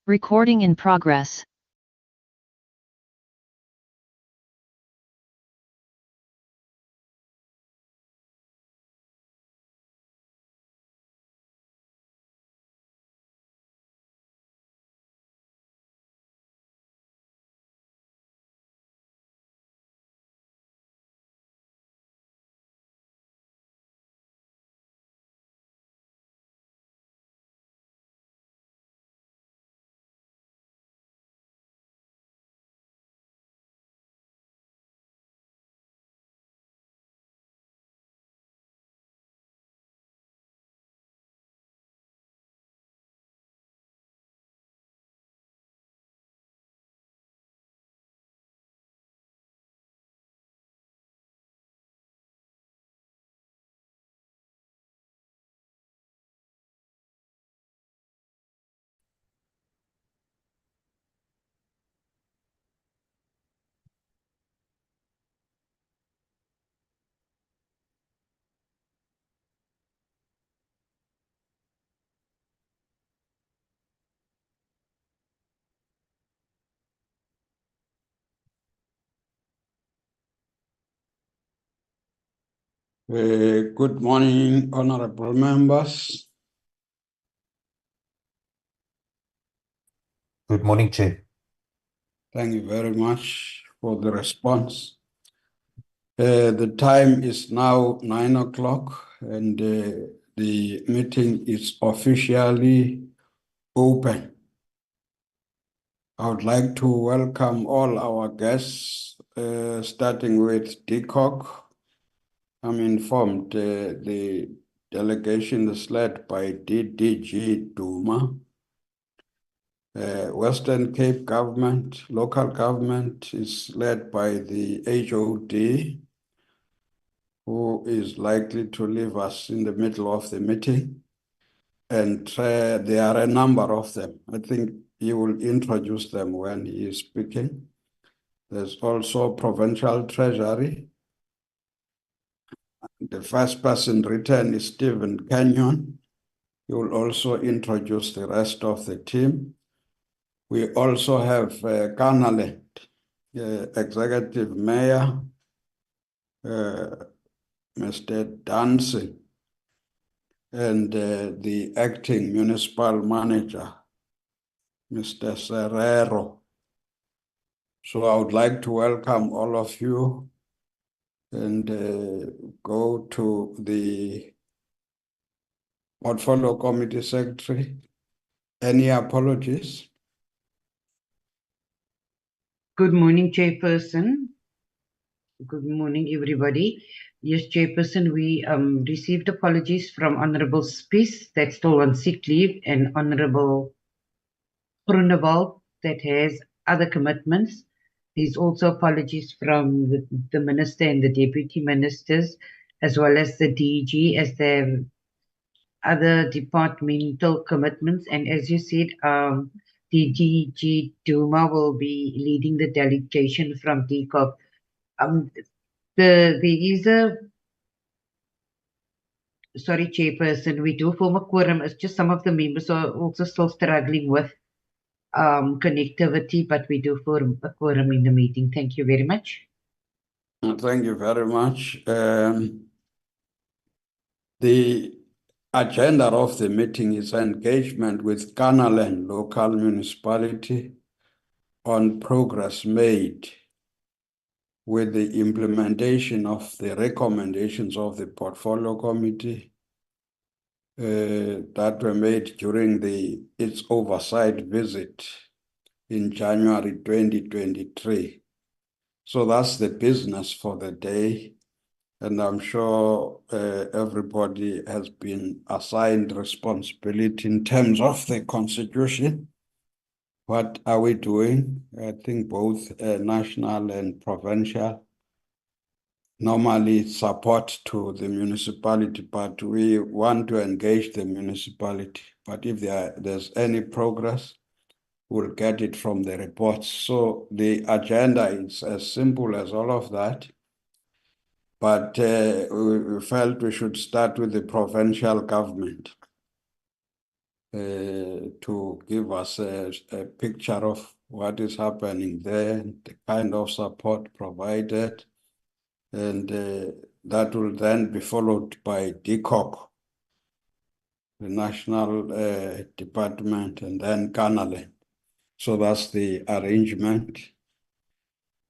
Recording in progress. Good morning, honorable members. Good morning, Chair. Thank you very much for the response. The time is now 9 o'clock and the meeting is officially open. I would like to welcome all our guests, starting with DCOG. I'm informed the delegation is led by DDG Duma. Western Cape government, local government is led by the HOD, who is likely to leave us in the middle of the meeting. And there are a number of them. I think he will introduce them when he is speaking. There's also Provincial Treasury. The first person written is Stephen Kenyon. He will also introduce the rest of the team. We also have Kannaland, Executive Mayor, Mr. Dancing, and the Acting Municipal Manager, Mr. Serrero. So I would like to welcome all of you and go to the Portfolio Committee Secretary. Any apologies? Good morning, Chairperson. Good morning, everybody. Yes, Chairperson, we received apologies from Honorable Spies that's still on sick leave and Honorable Grunewald that has other commitments. There's also apologies from the Minister and the Deputy Ministers, as well as the DG, as they have other departmental commitments. And as you said, DG Duma will be leading the delegation from DCOP. There is a, sorry, Chairperson, we do form a quorum. It's just some of the members are also still struggling with connectivity, but we do form a quorum in the meeting. Thank you very much. Thank you very much. The agenda of the meeting is engagement with Kannaland Local Municipality on progress made with the implementation of the recommendations of the Portfolio Committee that were made during its oversight visit in January 2023. So that's the business for the day. And I'm sure everybody has been assigned responsibility in terms of the Constitution. What are we doing? I think both national and provincial. Normally support to the municipality, but we want to engage the municipality. But if there's any progress, we'll get it from the reports. So the agenda is as simple as all of that. But we felt we should start with the provincial government. to give us a picture of what is happening there, the kind of support provided, and that will then be followed by DCOC, the National Department, and then Kannaland. So that's the arrangement.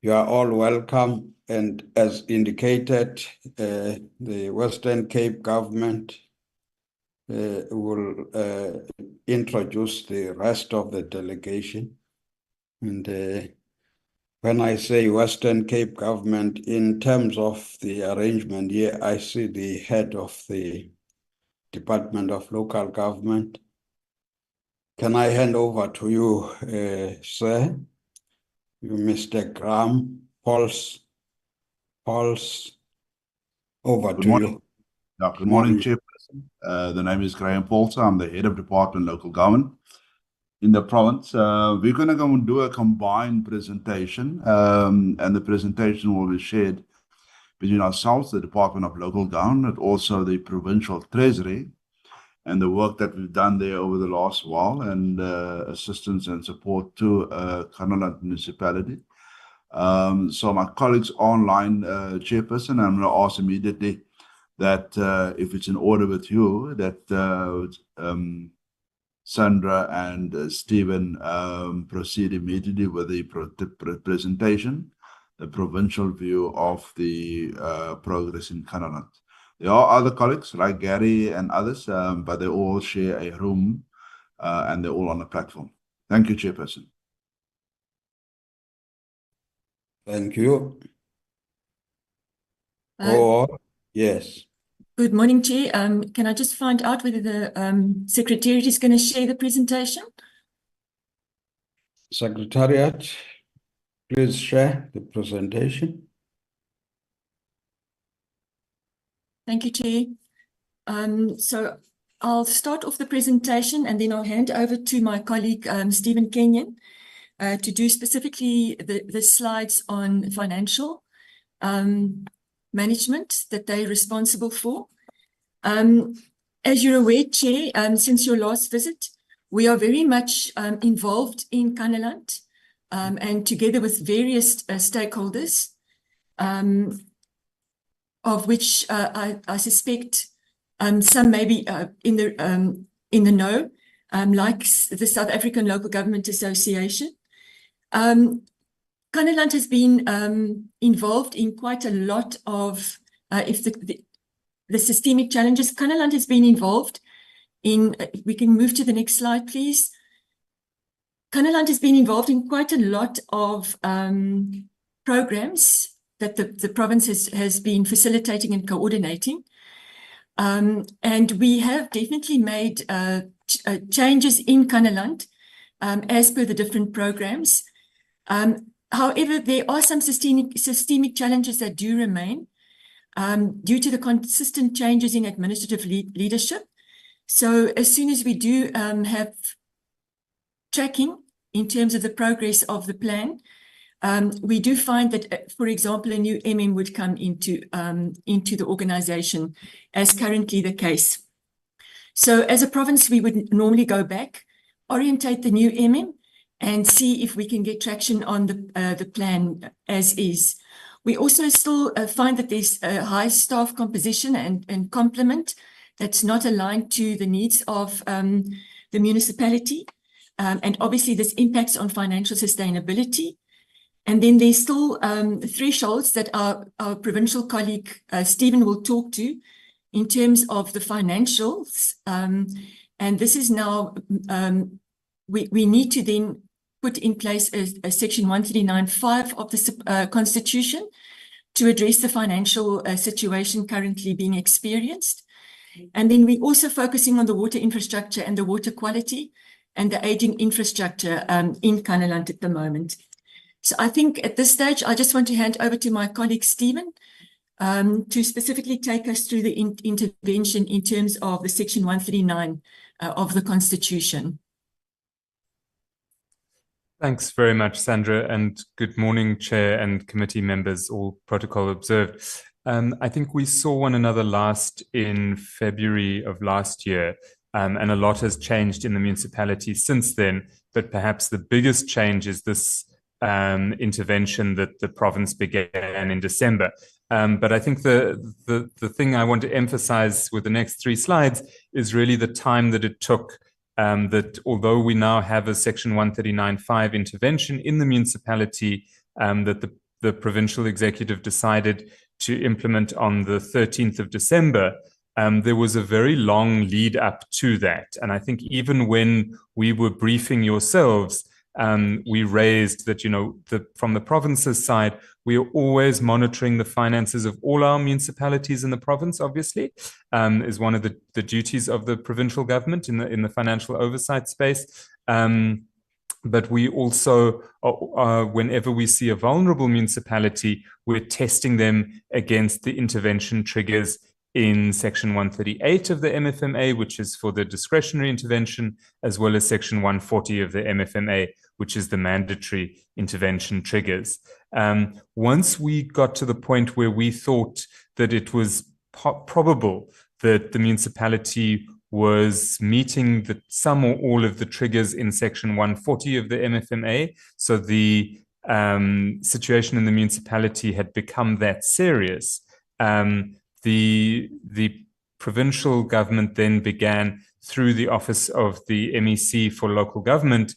You are all welcome, and as indicated, the Western Cape government will introduce the rest of the delegation. And when I say Western Cape government, in terms of the arrangement here, I see the head of the Department of Local Government. Can I hand over to you, sir? You, Mr. Graham, Pauls, over Good to morning. you. Yeah, good morning, Chairperson. The name is Graham Paulson. I'm the head of Department Local Government in the province. We're going to go and do a combined presentation, and the presentation will be shared between ourselves, the Department of Local Government, and also the Provincial Treasury, and the work that we've done there over the last while, and assistance and support to Kannaland Municipality. So my colleagues online, Chairperson, I'm going to ask immediately that if it's in order with you, that Sandra and Stephen proceed immediately with the presentation, the provincial view of the progress in Kannaland. There are other colleagues like Gary and others, but they all share a room and they're all on the platform. Thank you, Chairperson. Thank you. Go on. Yes. Good morning, Chair. Can I just find out whether the Secretariat is going to share the presentation? Secretariat, please share the presentation. Thank you, Chair. So I'll start off the presentation and then I'll hand over to my colleague, Stephen Kenyon, to do specifically the slides on financial management that they're responsible for. As you're aware, Chair, since your last visit, we are very much involved in Kannaland and together with various stakeholders, of which I suspect some may be in the know, like the South African Local Government Association. Kannaland has been involved in quite a lot of, if the systemic challenges, Kannaland has been involved in, we can move to the next slide, please. Kannaland has been involved in quite a lot of programs that the province has been facilitating and coordinating. And we have definitely made changes in Kannaland as per the different programs. However, there are some systemic challenges that do remain due to the consistent changes in administrative leadership. So as soon as we do have tracking in terms of the progress of the plan, we do find that, for example, a new MM would come into the organization, as currently the case. So as a province, we would normally go back, orientate the new MM, and see if we can get traction on the plan as is. We also still find that there's a high staff composition and complement that's not aligned to the needs of the municipality. And obviously this impacts on financial sustainability. And then there's still thresholds that our provincial colleague, Stephen, will talk to in terms of the financials. And this is now, we need to then put in place a section 139(5) of the Constitution to address the financial situation currently being experienced. And then we're also focusing on the water infrastructure and the water quality and the aging infrastructure in Kannaland at the moment. So I think at this stage, I just want to hand over to my colleague, Stephen, to specifically take us through the intervention in terms of the section 139 of the Constitution. Thanks very much, Sandra, and good morning, Chair and committee members, all protocol observed. I think we saw one another last in February of last year, And a lot has changed in the municipality since then, but perhaps the biggest change is this intervention that the province began in December. But I think the thing I want to emphasize with the next 3 slides is really the time that it took, that although we now have a Section 139.5 intervention in the municipality that the provincial executive decided to implement on the 13th of December, there was a very long lead up to that. And I think even when we were briefing yourselves, we raised that, from the province's side, we are always monitoring the finances of all our municipalities in the province, obviously, is one of the duties of the provincial government in the financial oversight space. But we also, whenever we see a vulnerable municipality, we're testing them against the intervention triggers in Section 138 of the MFMA, which is for the discretionary intervention, as well as Section 140 of the MFMA, which is the mandatory intervention triggers. Once we got to the point where we thought that it was probable that the municipality was meeting some or all of the triggers in Section 140 of the MFMA, so the situation in the municipality had become that serious, the provincial government then began, through the Office of the MEC for Local Government,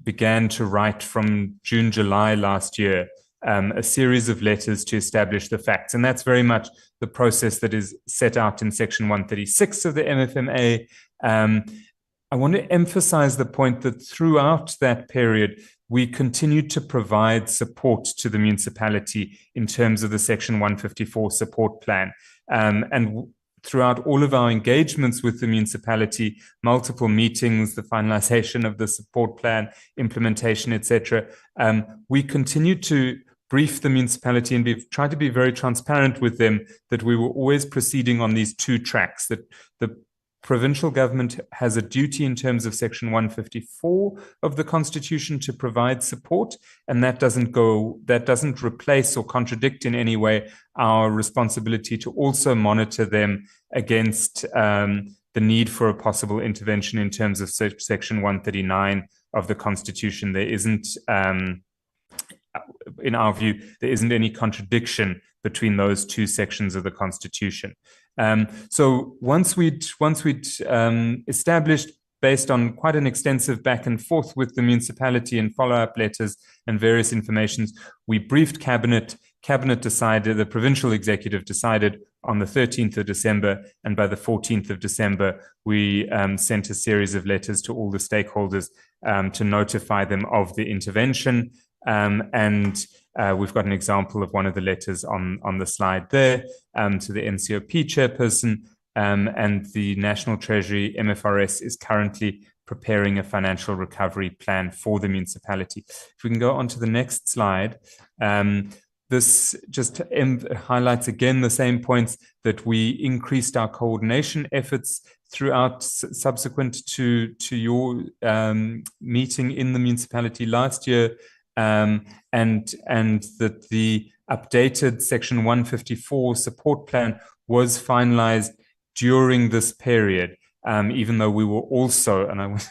began to write from June, July last year, a series of letters to establish the facts. And that's very much the process that is set out in Section 136 of the MFMA. I want to emphasize the point that throughout that period, we continued to provide support to the municipality in terms of the Section 154 support plan. And throughout all of our engagements with the municipality, multiple meetings, the finalization of the support plan, implementation, etc., we continued to brief the municipality and try to be very transparent with them that we were always proceeding on these 2 tracks, that the provincial government has a duty in terms of Section 154 of the Constitution to provide support, and that doesn't replace or contradict in any way our responsibility to also monitor them against the need for a possible intervention in terms of Section 139 of the Constitution. There isn't, in our view, there isn't any contradiction between those 2 sections of the Constitution. So once we'd established, based on quite an extensive back and forth with the municipality and follow-up letters and various informations, we briefed Cabinet. Cabinet decided, the provincial executive decided on the 13th of December, and by the 14th of December, we sent a series of letters to all the stakeholders to notify them of the intervention. And we've got an example of one of the letters on the slide there, to the NCOP chairperson, and the National Treasury, MFRS, is currently preparing a financial recovery plan for the municipality. If we can go on to the next slide, this just highlights again the same points, that we increased our coordination efforts throughout, subsequent to your meeting in the municipality last year, and that the updated Section 154 support plan was finalized during this period, even though we were also, and I want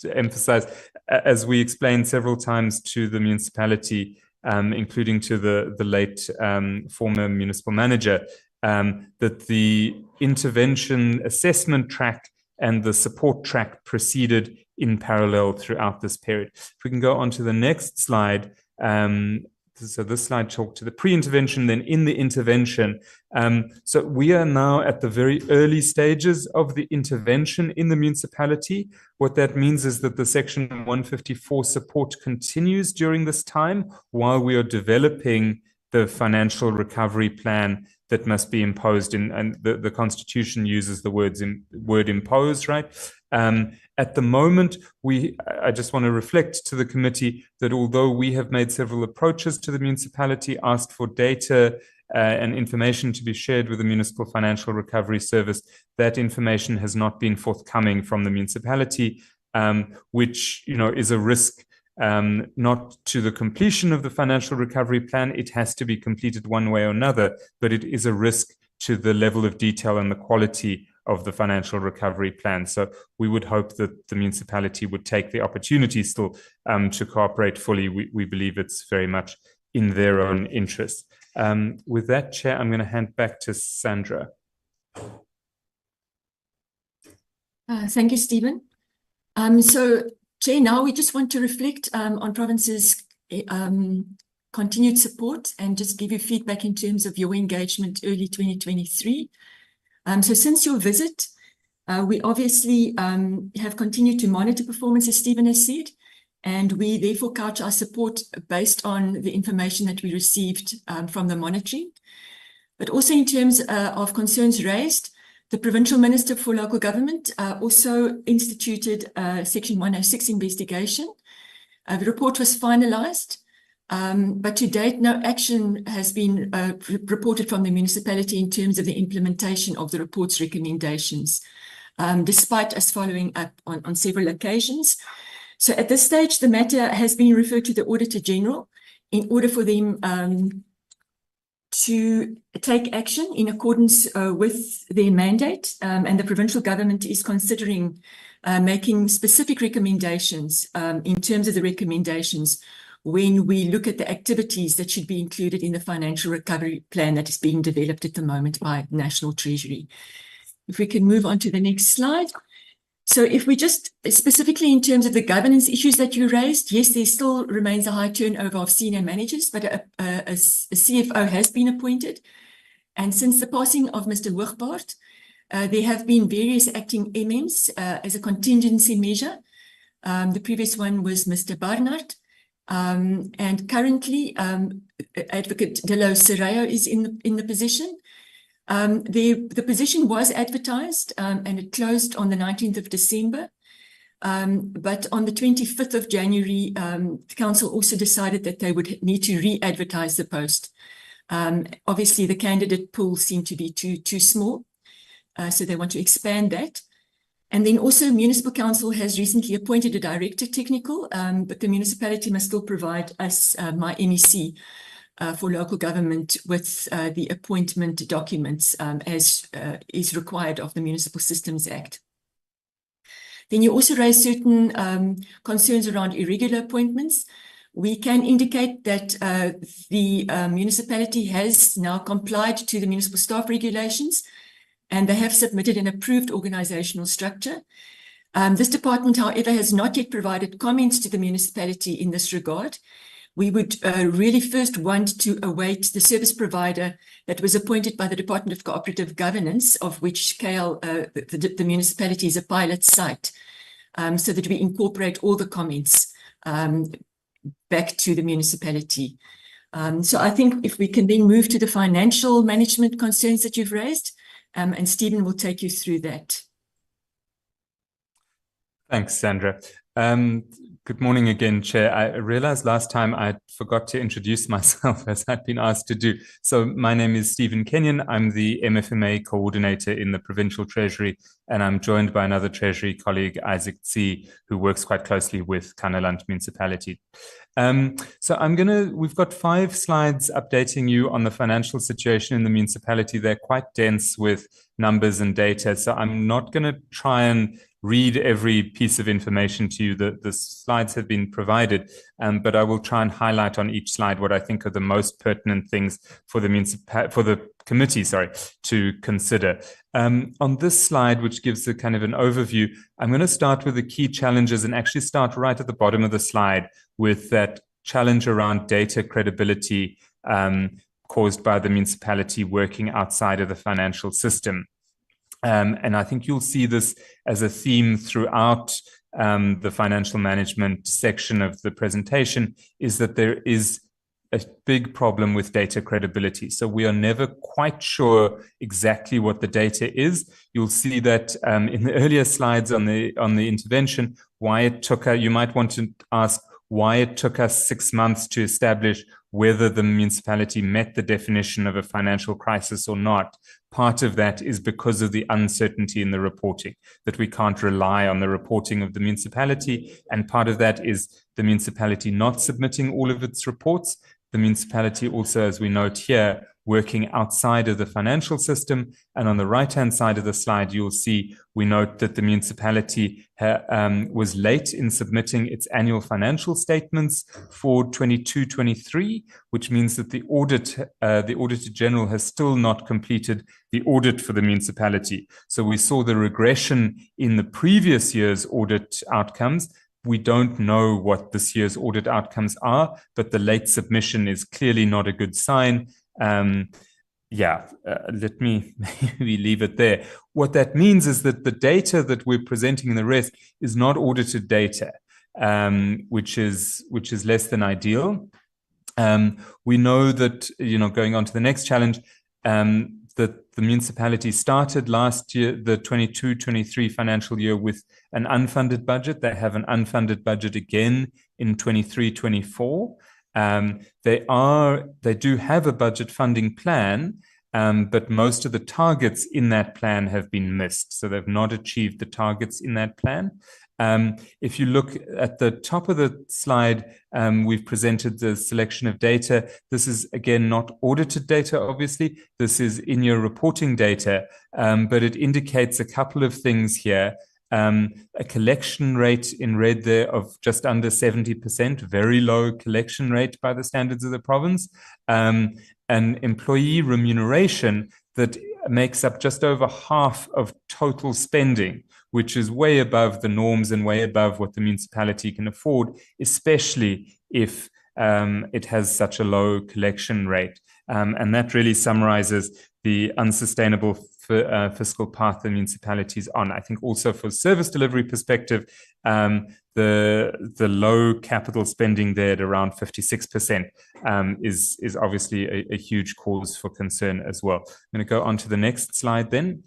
to emphasize, as we explained several times to the municipality, including to the late former municipal manager, that the intervention assessment track and the support track proceeded in parallel throughout this period. If we can go on to the next slide. So this slide talked to the pre-intervention, then in the intervention. So we are now at the very early stages of the intervention in the municipality. What that means is that the Section 154 support continues during this time while we are developing the financial recovery plan that must be imposed in, and the Constitution uses the word impose, right? At the moment, I just want to reflect to the committee that although we have made several approaches to the municipality, asked for data and information to be shared with the Municipal Financial Recovery Service, that information has not been forthcoming from the municipality, which is a risk, not to the completion of the financial recovery plan. It has to be completed one way or another, but it is a risk to the level of detail and the quality of the financial recovery plan. So we would hope that the municipality would take the opportunity still to cooperate fully. We believe it's very much in their own interest. With that, Chair, I'm going to hand back to Sandra. Thank you, Stephen. So, Chair, now we just want to reflect on Province's continued support and just give you feedback in terms of your engagement early 2023. So since your visit, we obviously have continued to monitor performance, as Stephen has said, and we therefore couch our support based on the information that we received from the monitoring. But also in terms of concerns raised, the Provincial Minister for Local Government also instituted a Section 106 investigation. The report was finalised, but to date, no action has been reported from the municipality in terms of the implementation of the report's recommendations, despite us following up on several occasions. So at this stage, the matter has been referred to the Auditor General in order for them to take action in accordance with their mandate, and the provincial government is considering making specific recommendations in terms of the recommendations when we look at the activities that should be included in the financial recovery plan that is being developed at the moment by National Treasury. If we can move on to the next slide. So if we just specifically in terms of the governance issues that you raised, yes, there still remains a high turnover of senior managers, but a CFO has been appointed. And since the passing of Mr. Hoogbaard, there have been various acting MMs as a contingency measure. The previous one was Mr. Barnard. And currently, Advocate Delo Serrao is in the position. The position was advertised and it closed on the 19th of December. But on the 25th of January, the council also decided that they would need to re-advertise the post. Obviously, the candidate pool seemed to be too small, so they want to expand that. And then also Municipal Council has recently appointed a Director Technical, but the municipality must still provide us, my MEC, for local government with the appointment documents as is required of the Municipal Systems Act. Then you also raised certain concerns around irregular appointments. We can indicate that the municipality has now complied to the municipal staff regulations, and they have submitted an approved organizational structure. This department, however, has not yet provided comments to the municipality in this regard. We would really first want to await the service provider that was appointed by the Department of Cooperative Governance, of which KL, the municipality is a pilot site, so that we incorporate all the comments back to the municipality. So I think if we can then move to the financial management concerns that you've raised, and Stephen will take you through that. Thanks, Sandra. Good morning again, Chair. I realized last time I forgot to introduce myself as I'd been asked to do. So my name is Stephen Kenyon. I'm the MFMA coordinator in the Provincial Treasury, and I'm joined by another Treasury colleague, Isaac Tsi, who works quite closely with Kannaland Municipality. So we've got 5 slides updating you on the financial situation in the municipality. They're quite dense with numbers and data, so I'm not going to try and read every piece of information to you. The slides have been provided, but I will try and highlight on each slide what I think are the most pertinent things for the committee, to consider. On this slide, which gives a kind of an overview, I'm going to start with the key challenges and actually start right at the bottom of the slide with that challenge around data credibility caused by the municipality working outside of the financial system. And I think you'll see this as a theme throughout the financial management section of the presentation, is that there is a big problem with data credibility. So we are never quite sure exactly what the data is. You'll see that in the earlier slides on the intervention, why it took you might want to ask why it took us 6 months to establish whether the municipality met the definition of a financial crisis or not. Part of that is because of the uncertainty in the reporting, that we can't rely on the reporting of the municipality. And part of that is the municipality not submitting all of its reports. The municipality also, as we note here, working outside of the financial system. And on the right-hand side of the slide, you'll see we note that the municipality was late in submitting its annual financial statements for 22-23, which means that the Auditor General has still not completed the audit for the municipality. So we saw the regression in the previous year's audit outcomes. We don't know what this year's audit outcomes are, but the late submission is clearly not a good sign. Let me maybe leave it there. What that means is that the data that we're presenting in the rest is not audited data, which is less than ideal. We know that, going on to the next challenge, that the municipality started last year, the 22-23 financial year, with an unfunded budget. They have an unfunded budget again in 23-24. They do have a budget funding plan, but most of the targets in that plan have been missed. So they've not achieved the targets in that plan. If you look at the top of the slide, we've presented the selection of data. This is, again, not audited data, obviously. This is in-year reporting data, but it indicates a couple of things here. A collection rate in red there of just under 70%, very low collection rate by the standards of the province. An employee remuneration that makes up just over half of total spending, which is way above the norms and way above what the municipality can afford, especially if it has such a low collection rate. And that really summarizes the unsustainable fiscal path the municipality is on. I think also for service delivery perspective, the low capital spending there at around 56% is obviously a huge cause for concern as well. I'm going to go on to the next slide then,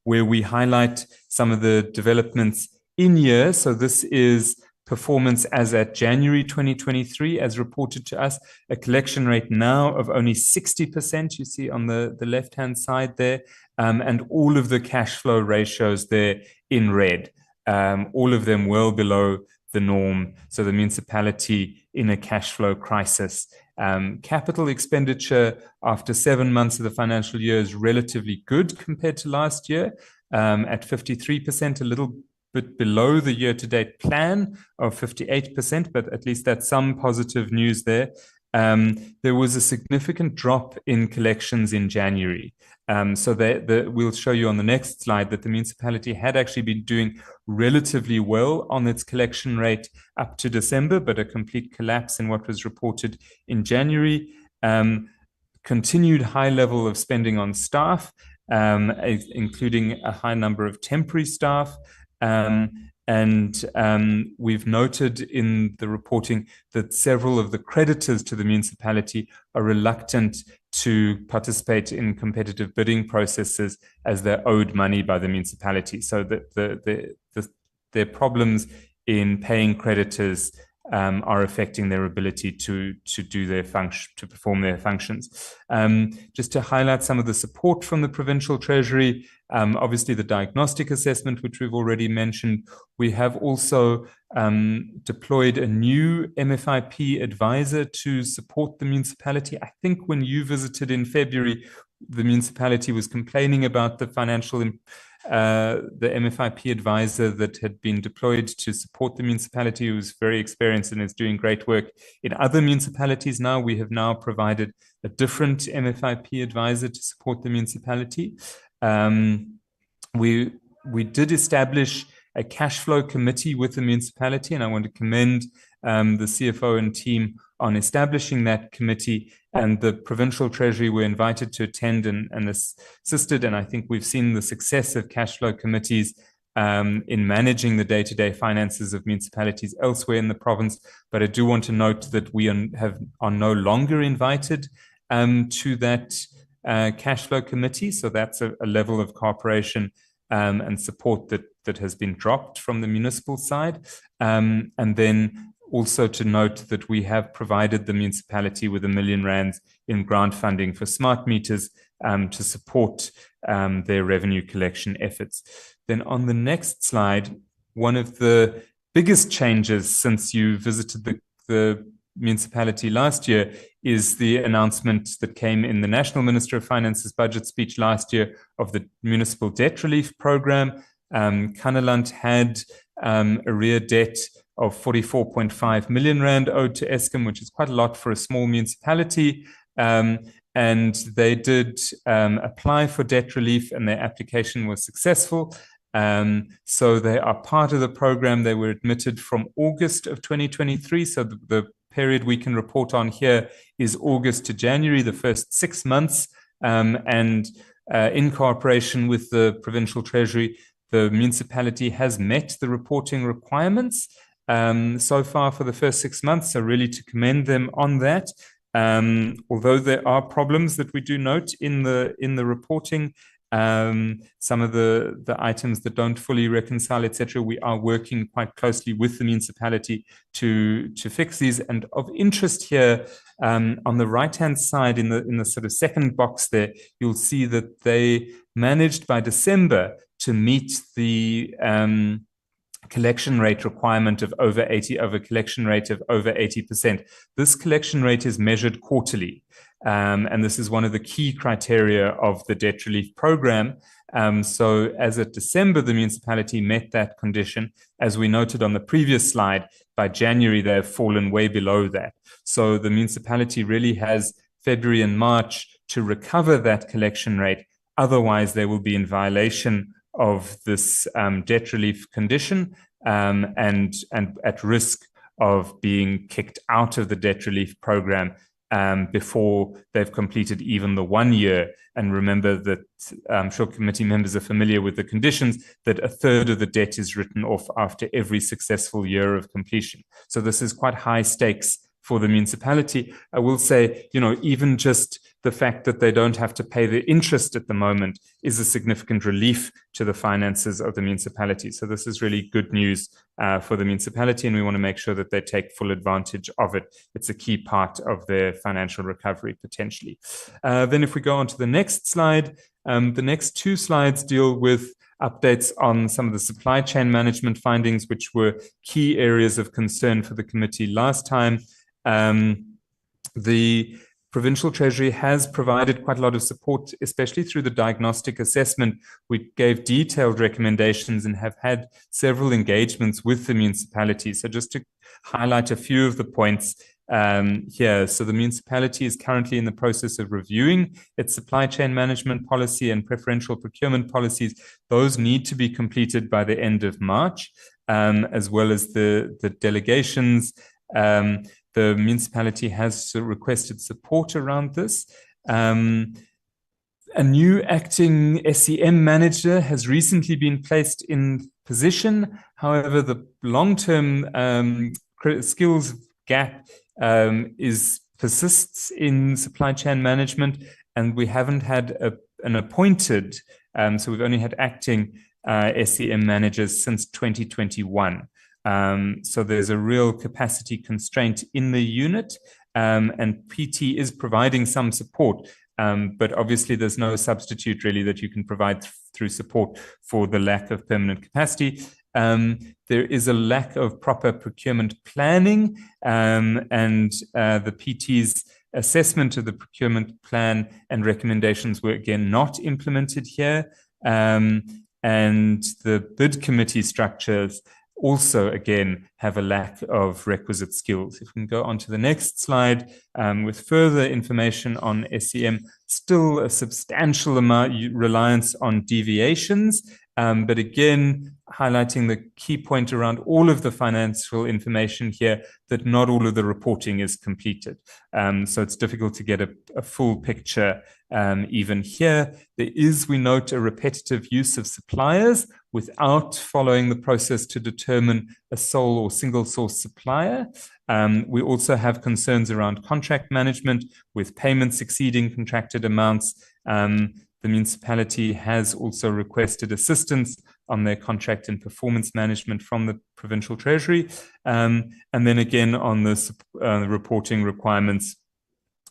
where we highlight some of the developments in year. So this is performance as at January 2023, as reported to us, a collection rate now of only 60%, you see on the left-hand side there, and all of the cash flow ratios there in red, all of them well below the norm. So the municipality in a cash flow crisis. Capital expenditure after 7 months of the financial year is relatively good compared to last year, at 53%, a little bit below the year-to-date plan of 58%, but at least that's some positive news there. There was a significant drop in collections in January. So we'll show you on the next slide that the municipality had actually been doing relatively well on its collection rate up to December, but a complete collapse in what was reported in January. Continued high level of spending on staff, including a high number of temporary staff. We've noted in the reporting that several of the creditors to the municipality are reluctant to participate in competitive bidding processes as they're owed money by the municipality. So that their problems in paying creditors are affecting their ability to do their function, to perform their functions. Just to highlight some of the support from the Provincial Treasury, obviously the diagnostic assessment, which we've already mentioned. We have also deployed a new MFIP advisor to support the municipality. I think when you visited in February, the municipality was complaining about the the MFIP advisor that had been deployed to support the municipality, who was very experienced and is doing great work in other municipalities now. We have now provided a different MFIP advisor to support the municipality. We did establish a cash flow committee with the municipality, and I want to commend the CFO and team on establishing that committee, and the Provincial Treasury were invited to attend and assisted. And I think we've seen the success of cash flow committees in managing the day-to-day finances of municipalities elsewhere in the province. But I do want to note that we are no longer invited to that cash flow committee. So that's a level of cooperation and support that has been dropped from the municipal side. And then also to note that we have provided the municipality with R1 million in grant funding for smart meters to support their revenue collection efforts. Then on the next slide, one of the biggest changes since you visited the municipality last year is the announcement that came in the National Minister of Finance's budget speech last year of the Municipal Debt Relief Program. Kannaland had arrear debt of 44.5 million rand owed to Eskom, which is quite a lot for a small municipality. And they did apply for debt relief, and their application was successful. So they are part of the program. They were admitted from August of 2023. So the period we can report on here is August to January, the first 6 months. And in cooperation with the Provincial Treasury, the municipality has met the reporting requirements so far for the first 6 months. So really to commend them on that. Although there are problems that we do note in the reporting, some of the items that don't fully reconcile, etc., we are working quite closely with the municipality to fix these. And of interest here, on the right-hand side, in the sort of second box there, you'll see that they managed by December to meet the collection rate requirement of over 80%. This collection rate is measured quarterly. And this is one of the key criteria of the debt relief program. So as of December, the municipality met that condition. As we noted on the previous slide, by January, they have fallen way below that. So the municipality really has February and March to recover that collection rate. Otherwise, they will be in violation of this debt relief condition and at risk of being kicked out of the debt relief program before they've completed even the 1 year. And remember that I'm sure committee members are familiar with the conditions, that a third of the debt is written off after every successful year of completion. So this is quite high stakes for the municipality. I will say, even just the fact that they don't have to pay the interest at the moment is a significant relief to the finances of the municipality. So this is really good news for the municipality, and we want to make sure that they take full advantage of it. It's a key part of their financial recovery potentially. Then if we go on to the next slide, the next 2 slides deal with updates on some of the supply chain management findings, which were key areas of concern for the committee last time. The Provincial Treasury has provided quite a lot of support, especially through the diagnostic assessment. We gave detailed recommendations and have had several engagements with the municipality. So just to highlight a few of the points here. So the municipality is currently in the process of reviewing its supply chain management policy and preferential procurement policies. Those need to be completed by the end of March, as well as the delegations. The municipality has requested support around this. A new acting SEM manager has recently been placed in position. However, the long-term skills gap persists in supply chain management, and we haven't had an appointed, so we've only had acting SEM managers since 2021. So there's a real capacity constraint in the unit, and PT is providing some support, but obviously there's no substitute really that you can provide through support for the lack of permanent capacity. There is a lack of proper procurement planning, and the PT's assessment of the procurement plan and recommendations were again not implemented here, and the bid committee structures also, again, have a lack of requisite skills. If we can go on to the next slide with further information on SEM, still a substantial amount reliance on deviations, but again, highlighting the key point around all of the financial information here, that not all of the reporting is completed. So it's difficult to get a full picture even here. There is, we note, a repetitive use of suppliers without following the process to determine a sole or single source supplier. We also have concerns around contract management with payments exceeding contracted amounts. The municipality has also requested assistance on their contract and performance management from the Provincial Treasury. And then again, on the reporting requirements,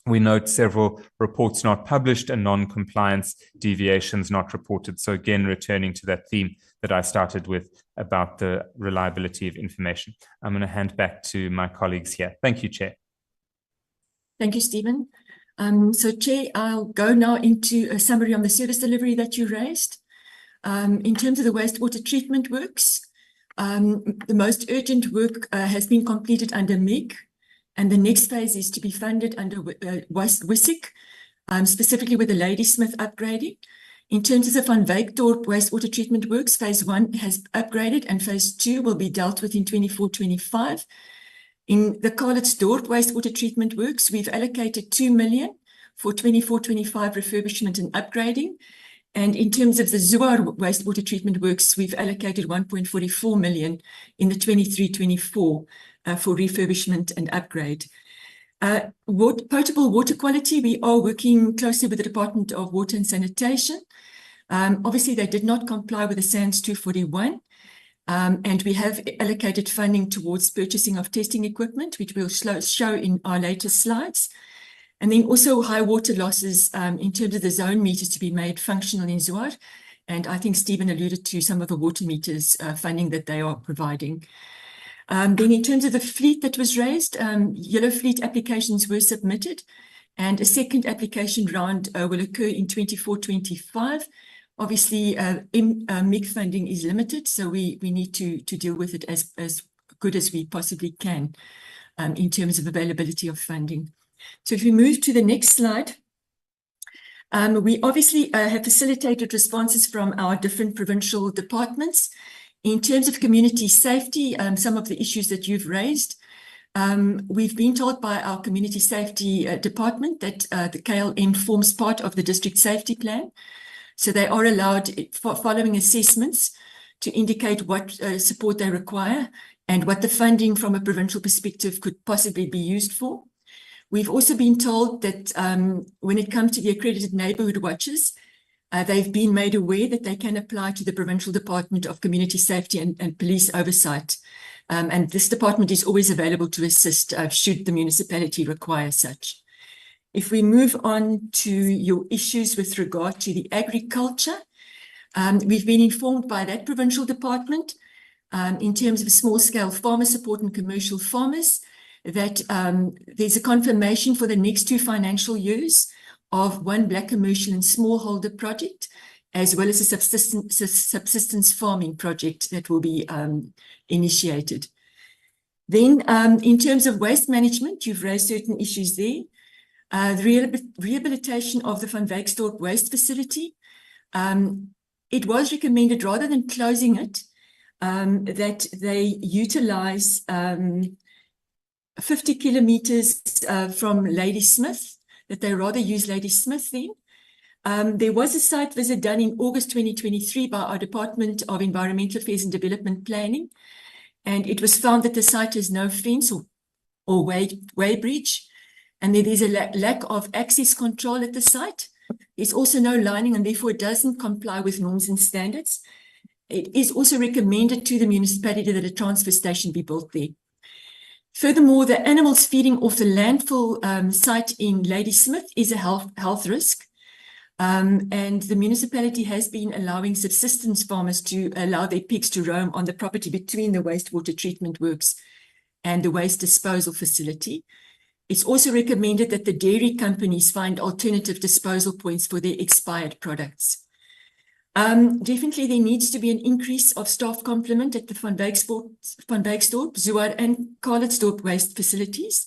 we note several reports not published and non-compliance deviations not reported. So again, returning to that theme that I started with about the reliability of information. I'm going to hand back to my colleagues here. Thank you, Chair. Thank you, Stephen. So, Chair, I'll go now into a summary on the service delivery that you raised. In terms of the wastewater treatment works, the most urgent work has been completed under MEG, and the next phase is to be funded under WISIC, specifically with the Ladysmith upgrading. In terms of the Van Wyk-Dorp wastewater treatment works, phase 1 has upgraded and phase 2 will be dealt with in 24-25. In the Kannaland wastewater treatment works, we've allocated 2 million for 24-25 refurbishment and upgrading. And in terms of the Zuar wastewater treatment works, we've allocated 1.44 million in the 23-24 for refurbishment and upgrade. Potable water quality, we are working closely with the Department of Water and Sanitation. Obviously, they did not comply with the SANS 241, and we have allocated funding towards purchasing of testing equipment, which we'll show in our later slides. And then also high water losses in terms of the zone meters to be made functional in Zuar. And I think Stephen alluded to some of the water meters funding that they are providing. Then in terms of the fleet that was raised, yellow fleet applications were submitted, and a second application round will occur in 24-25. Obviously, MEG funding is limited, so we need to deal with it as good as we possibly can in terms of availability of funding. So if we move to the next slide, we obviously have facilitated responses from our different provincial departments. In terms of community safety, some of the issues that you've raised, we've been told by our community safety department that the KLM forms part of the district safety plan. So they are allowed, following assessments, to indicate what support they require and what the funding from a provincial perspective could possibly be used for. We've also been told that when it comes to the accredited neighbourhood watches, they've been made aware that they can apply to the Provincial Department of Community Safety and Police Oversight. And this department is always available to assist should the municipality require such. If we move on to your issues with regard to the agriculture, we've been informed by that provincial department in terms of small-scale farmer support and commercial farmers that there's a confirmation for the next 2 financial years of 1 black commercial and smallholder project, as well as a subsistence farming project that will be initiated. Then, in terms of waste management, you've raised certain issues there. The rehabilitation of the Van Wyk-Dorp waste facility, it was recommended rather than closing it, that they utilize 50 kilometers from Ladysmith, that they rather use Ladysmith then. There was a site visit done in August 2023 by our Department of Environmental Affairs and Development Planning, and it was found that the site has no fence or weighbridge, and there's a lack of access control at the site. There's also no lining, and therefore it doesn't comply with norms and standards. It is also recommended to the municipality that a transfer station be built there. Furthermore, the animals feeding off the landfill site in Ladysmith is a health risk. And the municipality has been allowing subsistence farmers to allow their pigs to roam on the property between the wastewater treatment works and the waste disposal facility. It's also recommended that the dairy companies find alternative disposal points for their expired products. Definitely there needs to be an increase of staff complement at the Van Wyk-Dorp, Zuar and Kannaland waste facilities.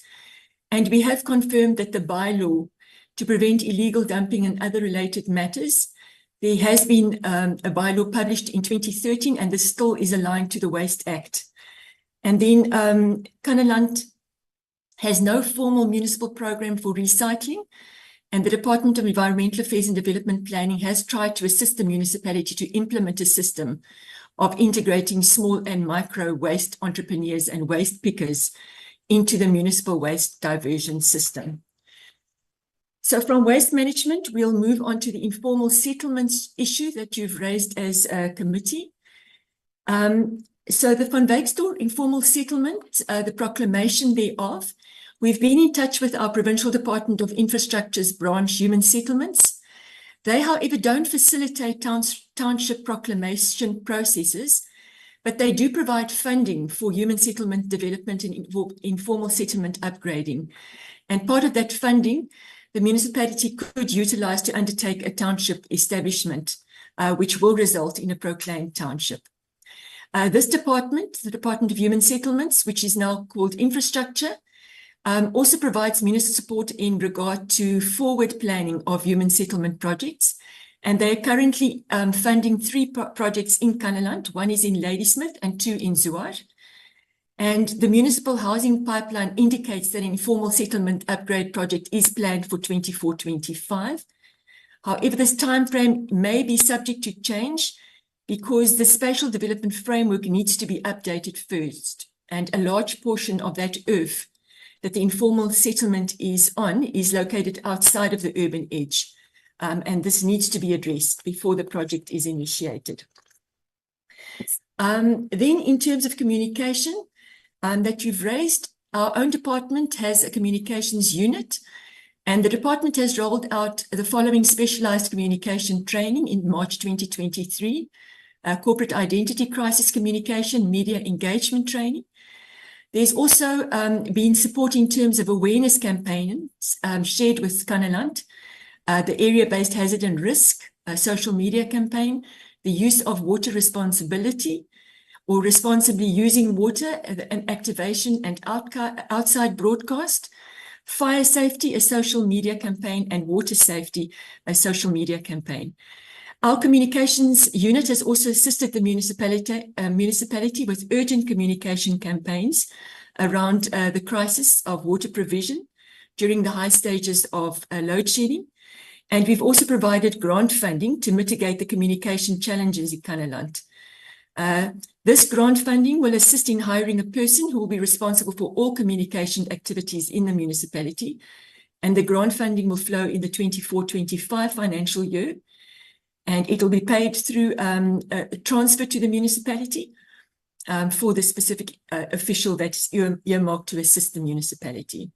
And we have confirmed that the bylaw to prevent illegal dumping and other related matters, there has been a bylaw published in 2013, and this still is aligned to the Waste Act. And then Kannaland has no formal municipal program for recycling, and the Department of Environmental Affairs and Development Planning has tried to assist the municipality to implement a system of integrating small and micro waste entrepreneurs and waste pickers into the municipal waste diversion system. So from waste management, we'll move on to the informal settlements issue that you've raised as a committee. So the Van Wyk-Dorp informal settlement, the proclamation thereof, we've been in touch with our Provincial Department of Infrastructure's branch Human Settlements. They, however, don't facilitate township proclamation processes, but they do provide funding for human settlement development and informal settlement upgrading. And part of that funding, the municipality could utilize to undertake a township establishment, which will result in a proclaimed township. This department, the Department of Human Settlements, which is now called Infrastructure, also provides municipal support in regard to forward planning of human settlement projects. And they are currently funding 3 projects in Kannaland. 1 is in Ladysmith and 2 in Zuar. And the municipal housing pipeline indicates that an informal settlement upgrade project is planned for 24-25. However, this timeframe may be subject to change because the spatial development framework needs to be updated first. And a large portion of that earth that the informal settlement is on is located outside of the urban edge. And this needs to be addressed before the project is initiated. Then in terms of communication that you've raised, our own department has a communications unit, and the department has rolled out the following specialized communication training in March 2023, corporate identity crisis communication, media engagement training. There's also been support in terms of awareness campaigns shared with Kannaland, the area-based hazard and risk, social media campaign, the use of water responsibility or responsibly using water, and activation and outside broadcast, fire safety, a social media campaign, and water safety, a social media campaign. Our communications unit has also assisted the municipality with urgent communication campaigns around the crisis of water provision during the high stages of load shedding. And we've also provided grant funding to mitigate the communication challenges in Kannaland. This grant funding will assist in hiring a person who will be responsible for all communication activities in the municipality. And the grant funding will flow in the 24-25 financial year. And it will be paid through a transfer to the municipality for the specific official that's earmarked to assist the municipality.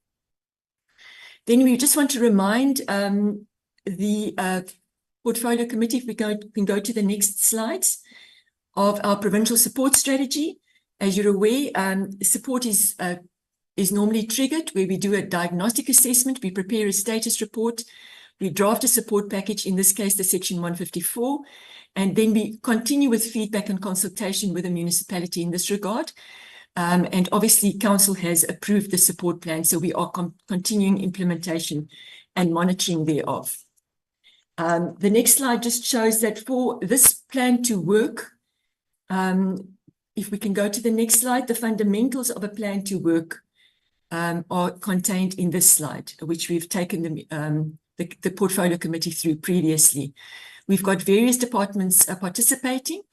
Then we just want to remind the portfolio committee, if we can go to the next slides, of our provincial support strategy. As you're aware, support is normally triggered where we do a diagnostic assessment, we prepare a status report, we draft a support package, in this case, the Section 154, and then we continue with feedback and consultation with the municipality in this regard. And obviously, council has approved the support plan, so we are continuing implementation and monitoring thereof. The next slide just shows that for this plan to work, if we can go to the next slide, the fundamentals of a plan to work are contained in this slide, which we've taken the portfolio committee through previously. We've got various departments participating.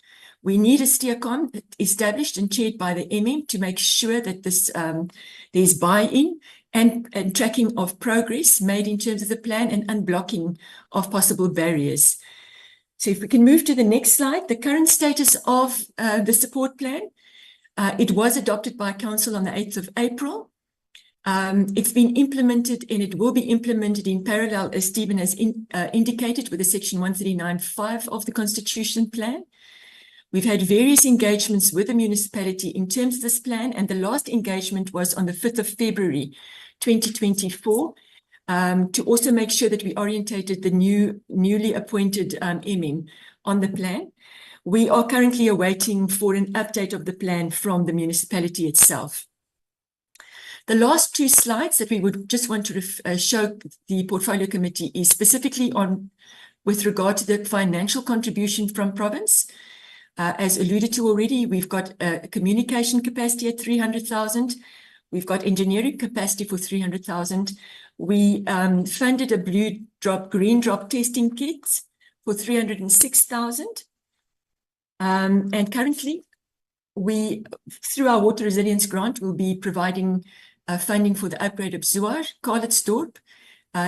We need a steercom established and chaired by the MM to make sure that there's buy-in and tracking of progress made in terms of the plan and unblocking of possible barriers. So if we can move to the next slide, the current status of the support plan. It was adopted by council on the 8th of April. It's been implemented and it will be implemented in parallel, as Stephen has indicated, with the Section 139(5) of the Constitution plan. We've had various engagements with the municipality in terms of this plan, and the last engagement was on the 5th of February 2024, to also make sure that we orientated the newly appointed MM on the plan. We are currently awaiting for an update of the plan from the municipality itself. The last 2 slides that we would just want to show the portfolio committee is specifically on with regard to the financial contribution from province. As alluded to already, we've got a communication capacity at 300,000. We've got engineering capacity for 300,000. We funded a blue drop, green drop testing kits for 306,000. And currently, through our water resilience grant, will be providing funding for the upgrade of Zuar, Calitzdorp,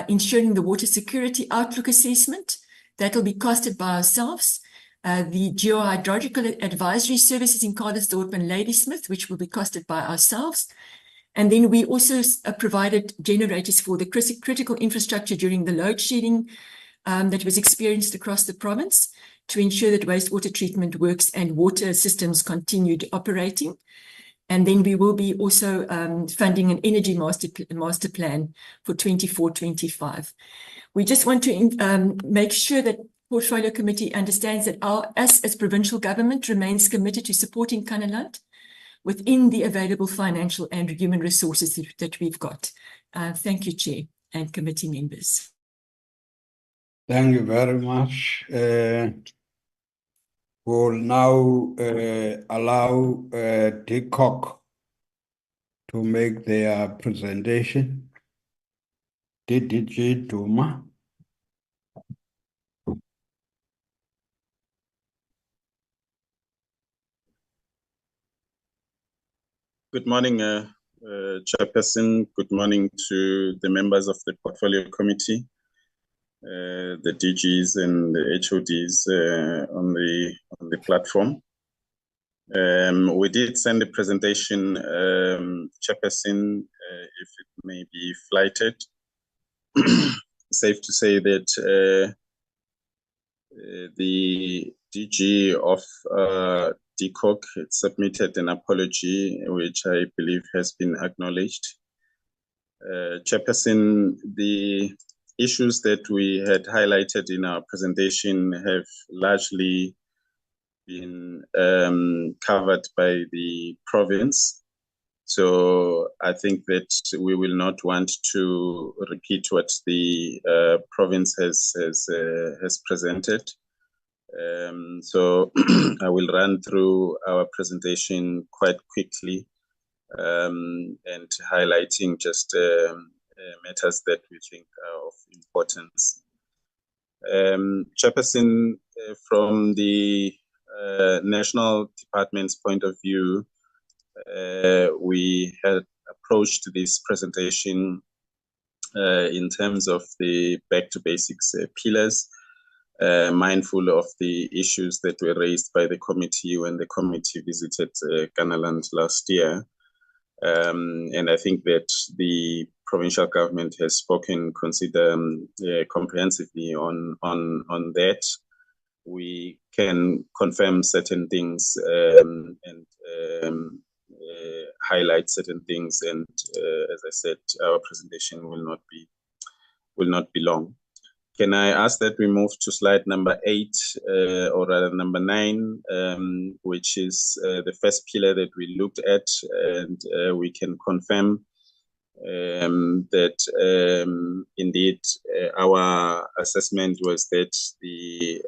ensuring the water security outlook assessment. That will be costed by ourselves. The geohydrological advisory services in Calitzdorp and Ladysmith, which will be costed by ourselves. And then we also provided generators for the critical infrastructure during the load shedding that was experienced across the province to ensure that wastewater treatment works and water systems continued operating. And then we will be also funding an energy master plan for 24-25. We just want to make sure that Portfolio Committee understands that us as provincial government remains committed to supporting Kannaland within the available financial and human resources that we've got. Thank you, Chair and committee members. Thank you very much. We'll now allow DCOC to make their presentation. DDG Duma. Good morning, Chairperson. Good morning to the members of the Portfolio Committee, the DGs and the HODs on the platform. We did send a presentation, Chairperson, if it may be flighted. Safe to say that the DG of DCOC submitted an apology, which I believe has been acknowledged. Chairperson, the issues that we had highlighted in our presentation have largely been covered by the province. So I think that we will not want to repeat what the province has presented. So I will run through our presentation quite quickly and highlighting just matters that we think are of importance. Chairperson, from the National Department's point of view, we had approached this presentation in terms of the back to basics pillars, mindful of the issues that were raised by the committee when the committee visited Kannaland last year. And I think that the provincial government has spoken comprehensively on that. We can confirm certain things and highlight certain things, and as I said, our presentation will not be long. Can I ask that we move to slide number 8, or rather number 9, which is the first pillar that we looked at, and we can confirm that indeed our assessment was that the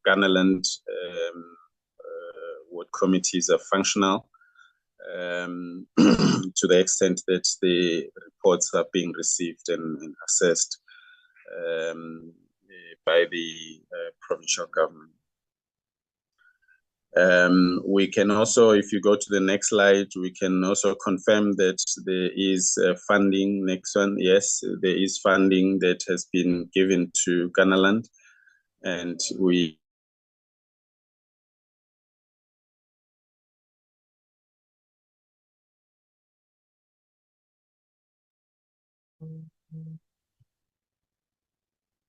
Kannaland ward committees are functional to the extent that the reports are being received and assessed by the provincial government. We can also, if you go to the next slide, we can also confirm that there is funding. Next one, yes, there is funding that has been given to Kannaland, and we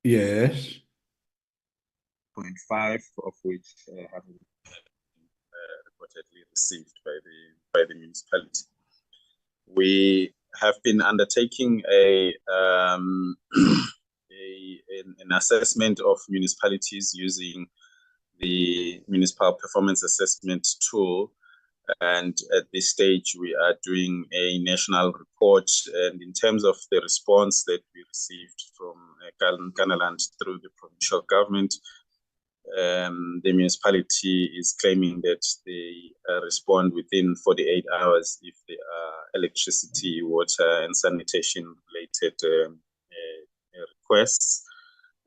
Yes. 0.5 of which have been reportedly received by the municipality. We have been undertaking an assessment of municipalities using the municipal performance assessment tool, and at this stage we are doing a national report. And in terms of the response that we received from Kannaland through the provincial government, the municipality is claiming that they respond within 48 hours if there are electricity, water and sanitation related requests,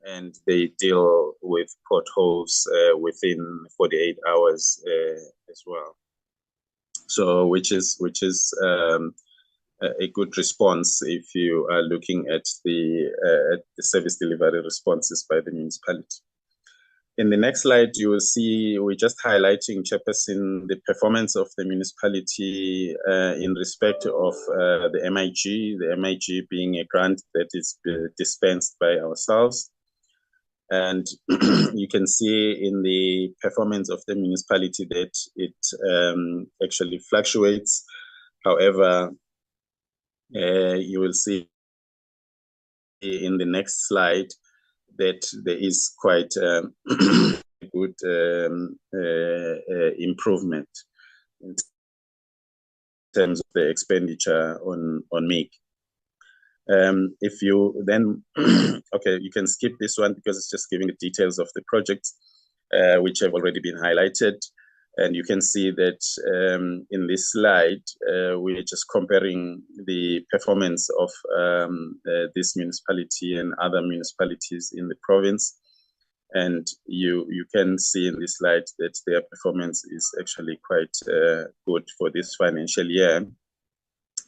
and they deal with potholes within 48 hours as well. So which is a good response if you are looking at the service delivery responses by the municipality. In the next slide, you will see we're just highlighting, Chairperson, the performance of the municipality in respect of the MIG being a grant that is dispensed by ourselves. And you can see in the performance of the municipality that it actually fluctuates. However, you will see in the next slide that there is quite good improvement in terms of the expenditure on MIG. If you then, okay, you can skip this one because it's just giving the details of the projects, which have already been highlighted. And you can see that in this slide, we're just comparing the performance of this municipality and other municipalities in the province. And you can see in this slide that their performance is actually quite good for this financial year,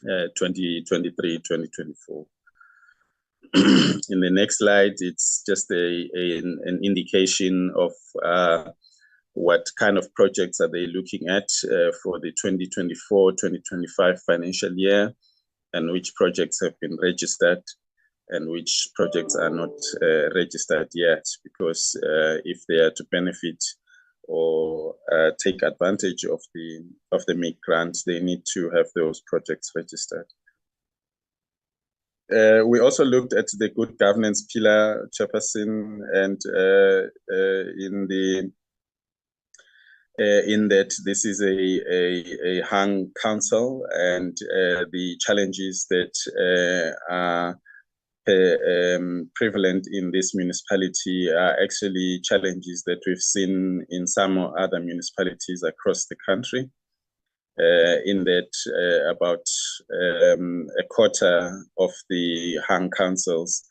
2023-2024. In the next slide, it's just an indication of what kind of projects are they looking at for the 2024-2025 financial year, and which projects have been registered and which projects are not registered yet, because if they are to benefit or take advantage of the MIG grant, they need to have those projects registered. We also looked at the good governance pillar, Chairperson, and in that this is a hung council, and the challenges that are prevalent in this municipality are actually challenges that we've seen in some other municipalities across the country. In that about a quarter of the hung councils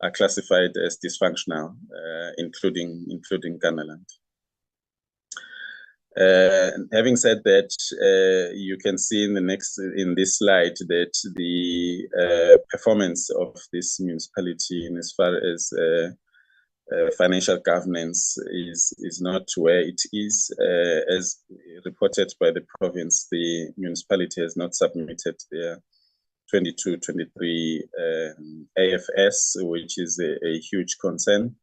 are classified as dysfunctional, including Kannaland. Having said that, you can see in this slide that the performance of this municipality in as far as financial governance is not where it is. As reported by the province, the municipality has not submitted their 22-23 AFS, which is a huge concern.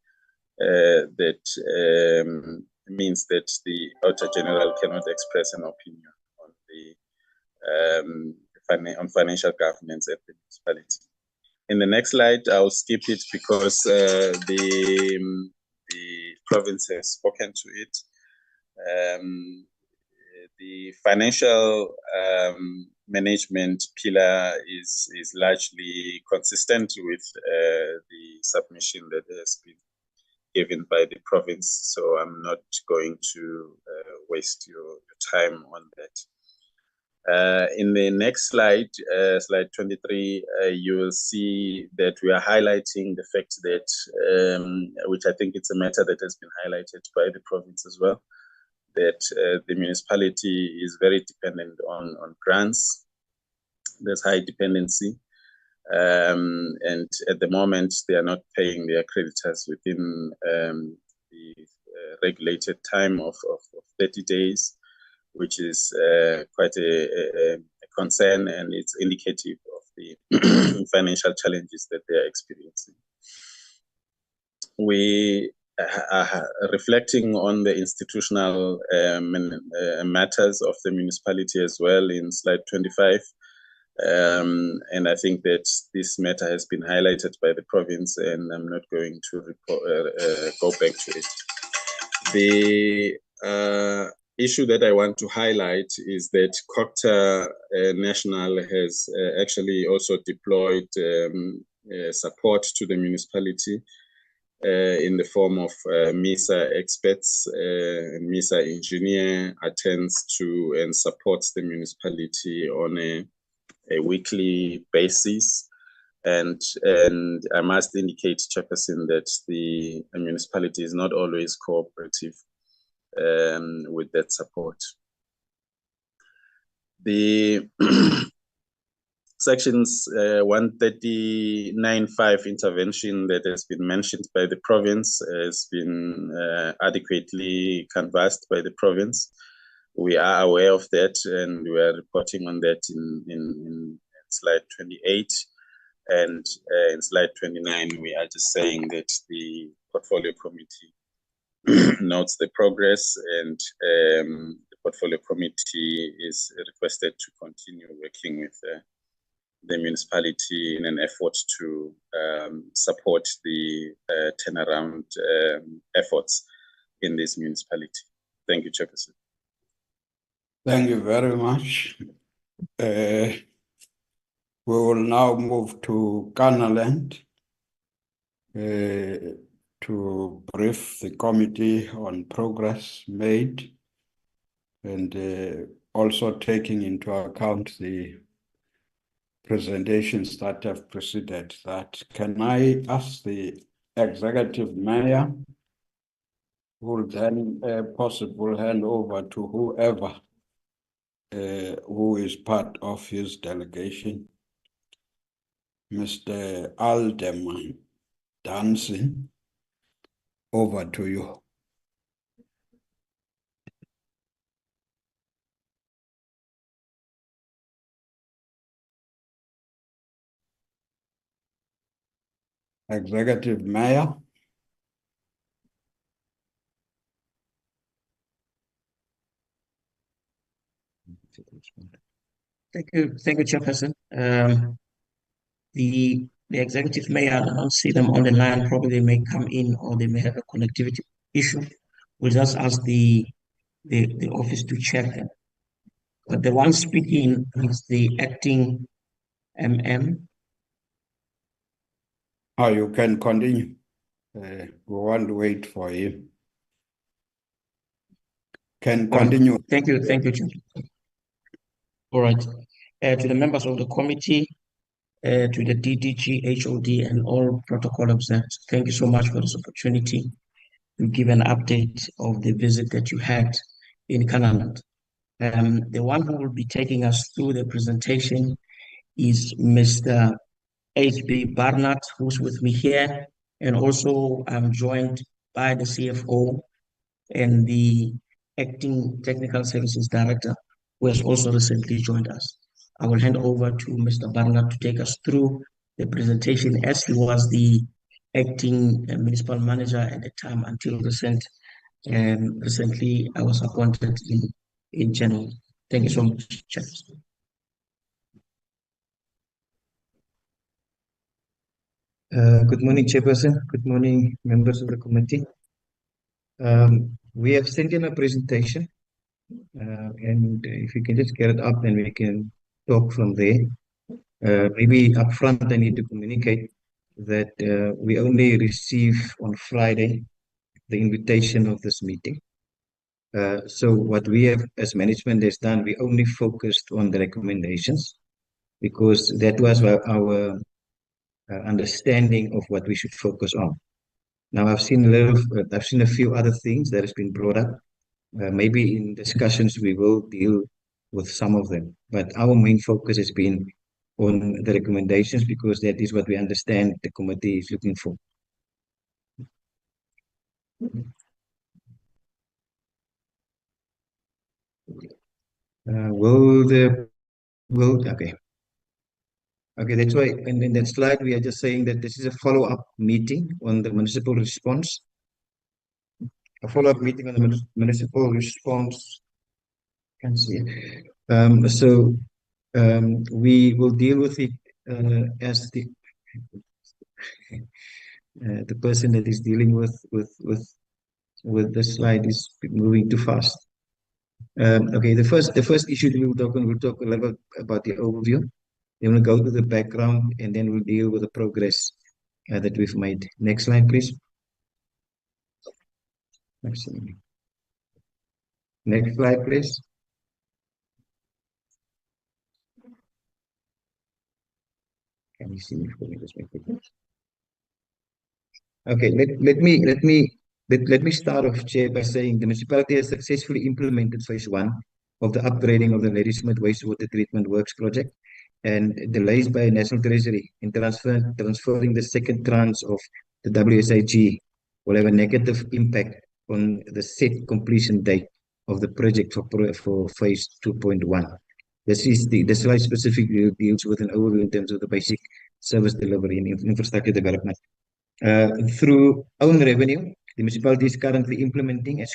That means that the Auditor General cannot express an opinion on the on financial governance at the municipality. In the next slide, I'll skip it because the province has spoken to it. The financial management pillar is largely consistent with the submission that has been given by the province, so I'm not going to waste your time on that. In the next slide, slide 23, you will see that we are highlighting the fact that, which I think it's a matter that has been highlighted by the province as well, that the municipality is very dependent on grants. There's high dependency. And at the moment, they are not paying their creditors within the regulated time of 30 days, which is quite a concern, and it's indicative of the financial challenges that they are experiencing. We are reflecting on the institutional matters of the municipality as well in slide 25. And I think that this matter has been highlighted by the province, and I'm not going to go back to it. The issue that I want to highlight is that Cooperative National has actually also deployed support to the municipality in the form of MISA experts. MISA engineer attends to and supports the municipality on a weekly basis. And I must indicate, Chairperson, that the municipality is not always cooperative with that support. The sections 139.5 intervention that has been mentioned by the province has been adequately canvassed by the province. We are aware of that, and we are reporting on that in slide 28. And in slide 29, we are just saying that the portfolio committee notes the progress, and the portfolio committee is requested to continue working with the municipality in an effort to support the turnaround efforts in this municipality. Thank you, Chairperson. Thank you very much. We will now move to Kannaland to brief the committee on progress made, and also taking into account the presentations that have preceded that. Can I ask the executive mayor, who will then possibly hand over to whoever who is part of his delegation, Mr. Alderman Dancing, over to you. Executive Mayor. Thank you, Chairperson. The executive mayor, I don't see them on the line. Probably they may come in, or they may have a connectivity issue. We'll just ask the office to check them. But the one speaking is the acting MM. Oh, you can continue. We won't wait for you. Can continue. Thank you, Chair. All right. To the members of the committee, to the DDG, HOD, and all protocol observers, thank you so much for this opportunity to give an update of the visit that you had in Kannaland. The one who will be taking us through the presentation is Mr. H.B. Barnett, who's with me here, and also I'm joined by the CFO and the Acting Technical Services Director, who has also recently joined us. I will hand over to Mr. Barnett to take us through the presentation, as he was the acting municipal manager at the time until recently I was appointed in January. Thank you so much, Chair. Good morning, Chairperson. Good morning, members of the committee. We have sent in a presentation, and if you can just get it up, then we can talk from there. Maybe up front, I need to communicate that we only received on Friday the invitation of this meeting. So what we have as management has done, we only focused on the recommendations, because that was our understanding of what we should focus on. Now, I've seen a few other things that has been brought up. Maybe in discussions we will deal with some of them, but our main focus has been on the recommendations, because that is what we understand the committee is looking for. Okay, that's why, and in that slide, we are just saying that this is a follow-up meeting on the municipal response. A follow-up meeting on the municipal response. Can see it. We will deal with it as the person that is dealing with the slide is moving too fast. Okay, the first issue we'll talk a little bit about the overview. Then we'll go to the background, and then we'll deal with the progress that we've made. Next slide, please. Next slide, please. Can you see me? Okay, let me start off, Chair, by saying the municipality has successfully implemented phase 1 of the upgrading of the Ladysmith wastewater treatment works project, and delays by National Treasury in transferring the second tranche of the WSIG will have a negative impact on the set completion date of the project for phase 2.1. This slide specifically deals with an overview in terms of the basic service delivery and infrastructure development. Through own revenue, the municipality is currently implementing as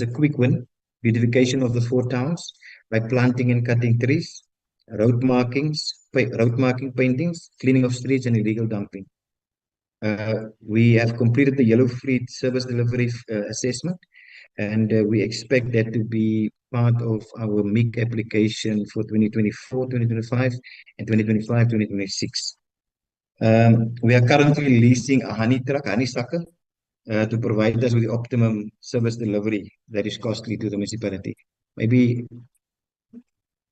a quick win, beautification of the 4 towns by planting and cutting trees, road marking, paintings, cleaning of streets, and illegal dumping. We have completed the yellow fleet service delivery assessment, and we expect that to be part of our MIC application for 2024, 2025, and 2025, 2026. We are currently leasing a honeysucker, to provide us with the optimum service delivery that is costly to the municipality. Maybe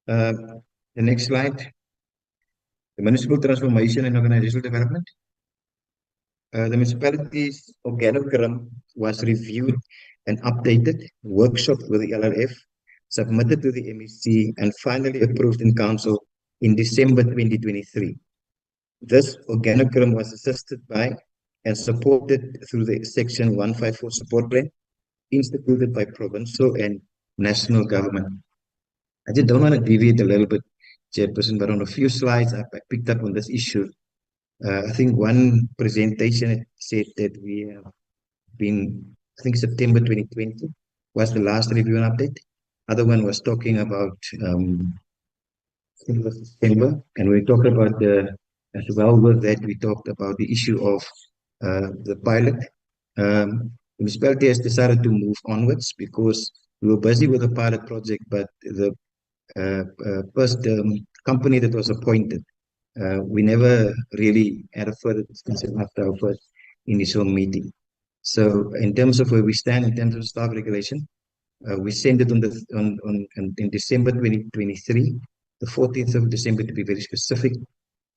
the next slide, the municipal transformation and organizational development. The municipality's organogram was reviewed and updated, workshopped with the LRF, submitted to the MEC, and finally approved in council in December 2023. This organogram was assisted by and supported through the Section 154 support plan instituted by provincial and national government. I just don't want to deviate a little bit, Chairperson, but on a few slides I picked up on this issue. I think one presentation said that we have been, I think September 2020 was the last review and update. Other one was talking about I think it was December, and we talked about as well with that, we talked about the issue of the pilot. The municipality has decided to move onwards because we were busy with the pilot project, but the first company that was appointed, we never really had a further discussion after our first initial meeting. So in terms of where we stand in terms of staff regulation, we sent it in December 2023, the 14th of December to be very specific,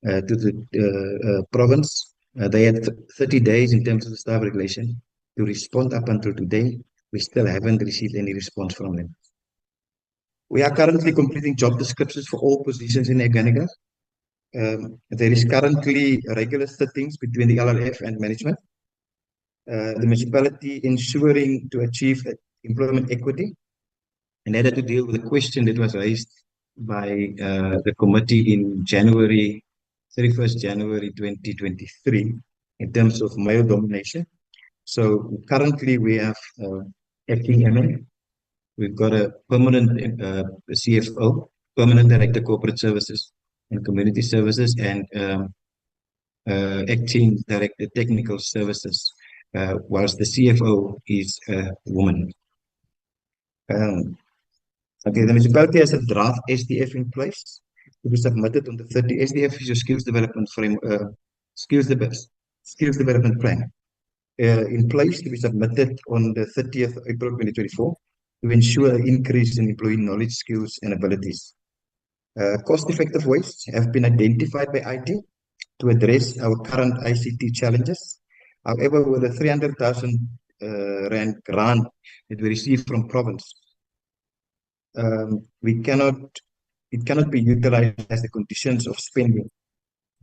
to the province. They had 30 days in terms of the staff regulation to respond. Up until today, we still haven't received any response from them. We are currently completing job descriptions for all positions in the organogram. There is currently regular sittings between the LRF and management. The municipality ensuring to achieve employment equity, and that had to deal with a question that was raised by the committee in 31st January 2023 in terms of male domination. So currently we have acting MN, we've got a permanent CFO, permanent director corporate services and community services, and acting director technical services, whilst the CFO is a woman. Okay, the municipality has a draft SDF in place to be submitted on the 30th. SDF is your skills development frame, skills development plan, in place to be submitted on the 30th of April 2024 to ensure an increase in employee knowledge, skills, and abilities. Cost-effective ways have been identified by IT to address our current ICT challenges. However, with the 300,000 rand grant that we received from province, it cannot be utilized as the conditions of spending.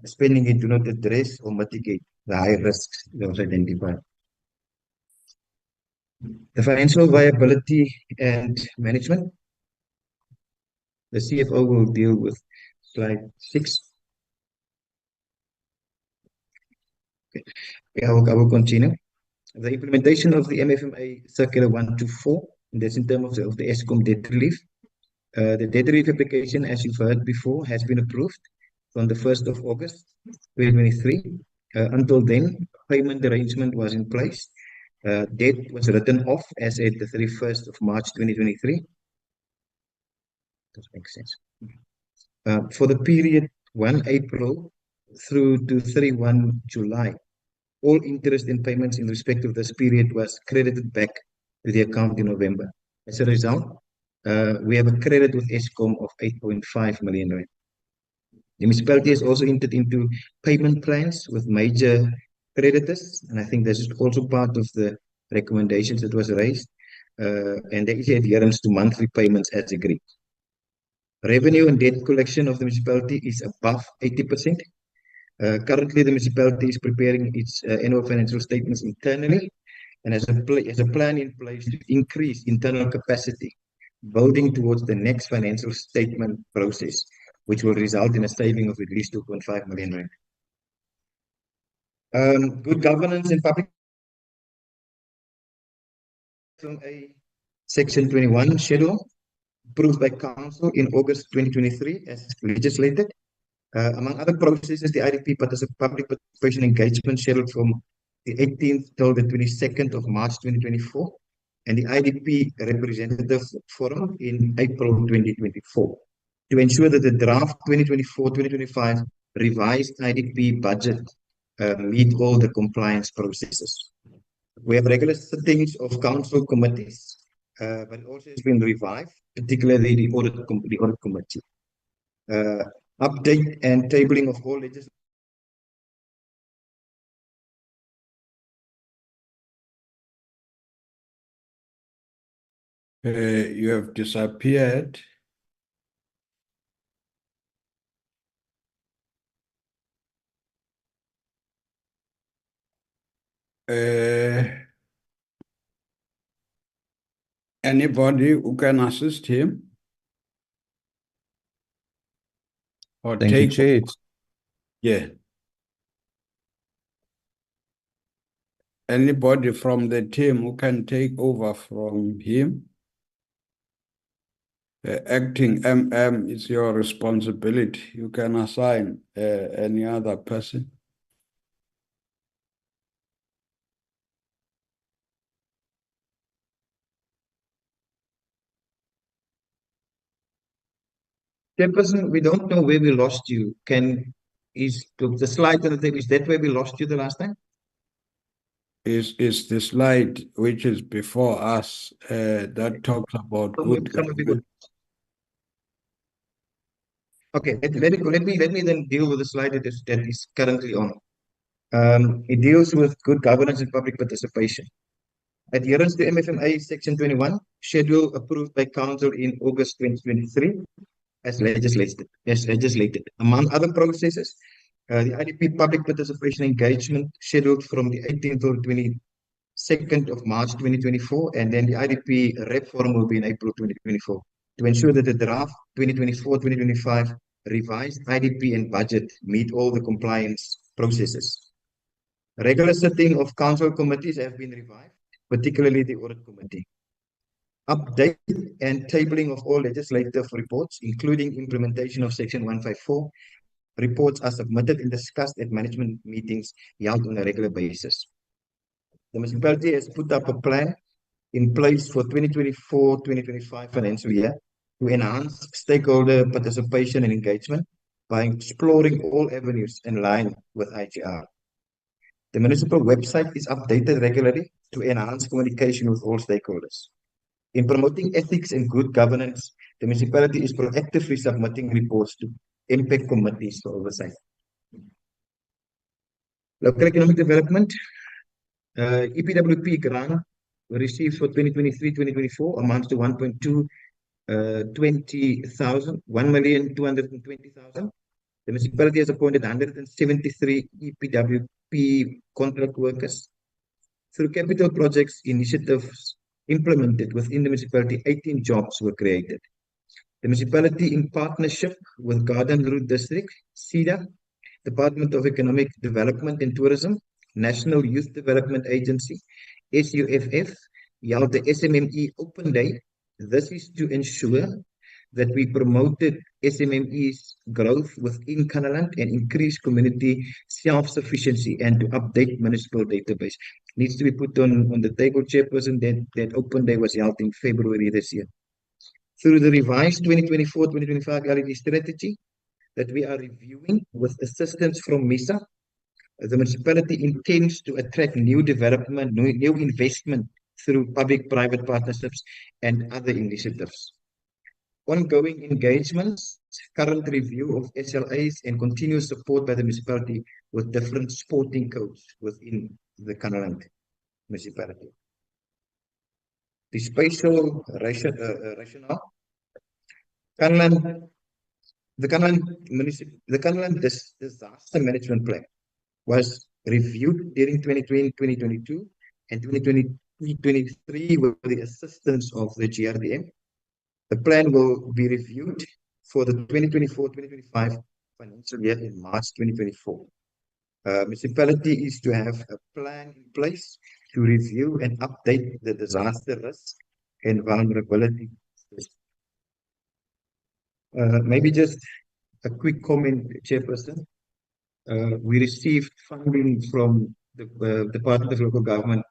Spending it do not address or mitigate the high risks that was identified. The financial viability and management. The CFO will deal with slide 6. Okay. I will continue. The implementation of the MFMA Circular 124, that's in terms of the Eskom debt relief. The debt relief application, as you've heard before, has been approved on the 1st of August 2023. Until then, payment arrangement was in place. Debt was written off as at the 31st of March 2023. Does make sense. For the period 1 April through to 31 July, all interest and payments in respect of this period was credited back to the account in November. As a result, we have a credit with Eskom of 8.5 million rand. The municipality has also entered into payment plans with major creditors, and I think this is also part of the recommendations that was raised, and there is adherence to monthly payments as agreed. Revenue and debt collection of the municipality is above 80%. Currently, the municipality is preparing its annual financial statements internally, and has a plan in place to increase internal capacity, building towards the next financial statement process, which will result in a saving of at least 2.5 million rand. Good governance in public. Section 21 schedule approved by Council in August 2023 as legislated. Among other processes, the IDP public participation engagement scheduled from the 18th till the 22nd of March 2024, and the IDP representative forum in April 2024 to ensure that the draft 2024-2025 revised IDP budget meet all the compliance processes. We have regular sittings of council committees, but it also has been revived, particularly the audit committee. Update and tabling of all legislation. You have disappeared. Anybody who can assist him? Or Thank you, Chair. Yeah. Anybody from the team who can take over from him? Acting MM is your responsibility. You can assign any other person. Chairperson, we don't know where we lost you. Is the slide on the table, is that where we lost you the last time? Is the slide which is before us that talks about good government. Okay, let me then deal with the slide that is currently on. It deals with good governance and public participation. Adherence to MFMA Section 21, schedule approved by Council in August 2023 as legislated. Among other processes, the IDP public participation engagement scheduled from the 18th to 22nd of March 2024, and then the IDP rep forum will be in April 2024 to ensure that the draft 2024-2025 revised IDP and budget meet all the compliance processes. Regular sitting of council committees have been revived, particularly the audit committee. Update and tabling of all legislative reports, including implementation of Section 154. Reports are submitted and discussed at management meetings held on a regular basis. The municipality has put up a plan in place for 2024-2025 financial year to enhance stakeholder participation and engagement by exploring all avenues in line with IGR. The municipal website is updated regularly to enhance communication with all stakeholders. In promoting ethics and good governance, the municipality is proactively submitting reports to impact committees for oversight. Local economic development, EPWP grant received for 2023-2024 amounts to 1,220,000. The municipality has appointed 173 EPWP contract workers. Through capital projects initiatives implemented within the municipality, 18 jobs were created. The municipality, in partnership with Garden Route District, SEDA, Department of Economic Development and Tourism, National Youth Development Agency, SUFF, held the SMME Open Day. This is to ensure that we promoted SMME's growth within Kannaland and increase community self-sufficiency and to update municipal database. Needs to be put on the table, Chairperson, that Open Day was held in February this year. Through the revised 2024-2025 LED strategy that we are reviewing with assistance from MISA, the municipality intends to attract new development, new investment through public-private partnerships and other initiatives. Ongoing engagements, current review of SLAs, and continuous support by the municipality with different sporting codes within the Kannaland municipality. The spatial rationale. The Kannaland disaster management plan was reviewed during 2020-2022 and 2023 with the assistance of the GRDM. The plan will be reviewed for the 2024-2025 financial year in March 2024. Municipality is to have a plan in place to review and update the disaster risk and vulnerability. Maybe just a quick comment, Chairperson. We received funding from the Department of Local Government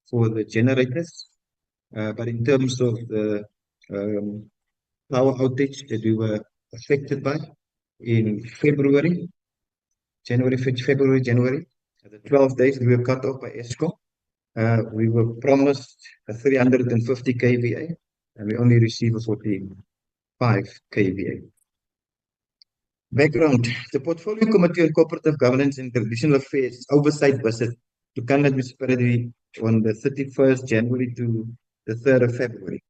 for the generators, but in terms of the power outage that we were affected by in February, January, the 12 days we were cut off by ESCOM. We were promised a 350 kVA, and we only received a 45 kVA. Background: the Portfolio Committee on Cooperative Governance and Traditional Affairs oversight visit to Kannaland Municipality on the 31st January to the 3rd of February.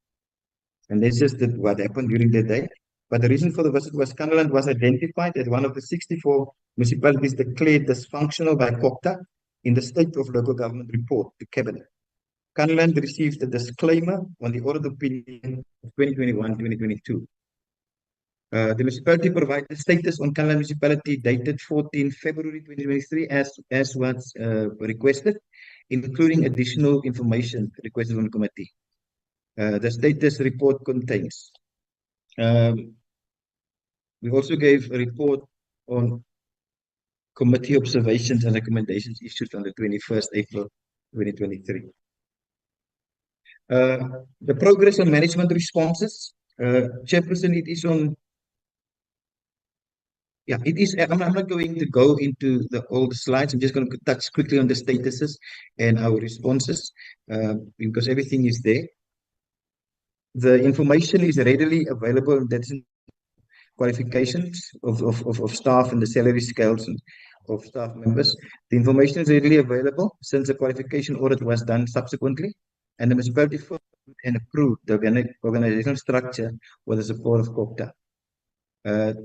And that's just what happened during the day. But the reason for the visit was Kannaland was identified as one of the 64 municipalities declared dysfunctional by COCTA in the State of Local Government report to Cabinet. Kannaland received a disclaimer on the audit opinion of 2021-2022. The municipality provided the status on Kannaland Municipality dated 14 February 2023 as was requested, including additional information requested from the committee. The status report contains. We also gave a report on committee observations and recommendations issued on the 21st April 2023. The progress on management responses. Chairperson, it is on. Yeah, it is. I'm not going to go into all the slides. I'm just going to touch quickly on the statuses and our responses because everything is there. The information is readily available. That's qualifications of staff and the salary scales of staff members. The information is readily available since the qualification audit was done subsequently, and the municipality and approved the organizational structure with the support of COCTA.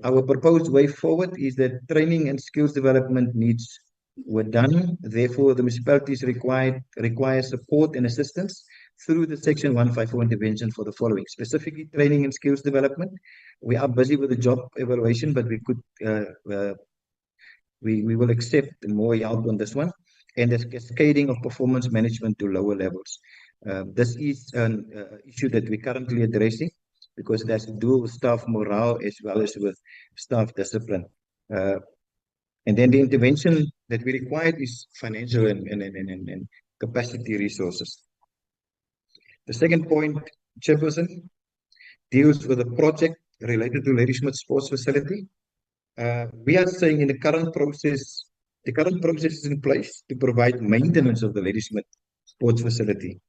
Our proposed way forward is that training and skills development needs were done. Therefore, the municipalities require support and assistance through the Section 154 intervention for the following: specifically training and skills development. We are busy with the job evaluation, but we could we will accept more help on this one, and the cascading of performance management to lower levels. This is an issue that we're currently addressing because it has to do with staff morale as well as with staff discipline. And then the intervention that we require is financial and capacity resources. The second point, Chairperson, deals with a project related to Ladysmith Sports Facility. We are saying in the current process is in place to provide maintenance of the Ladysmith Sports Facility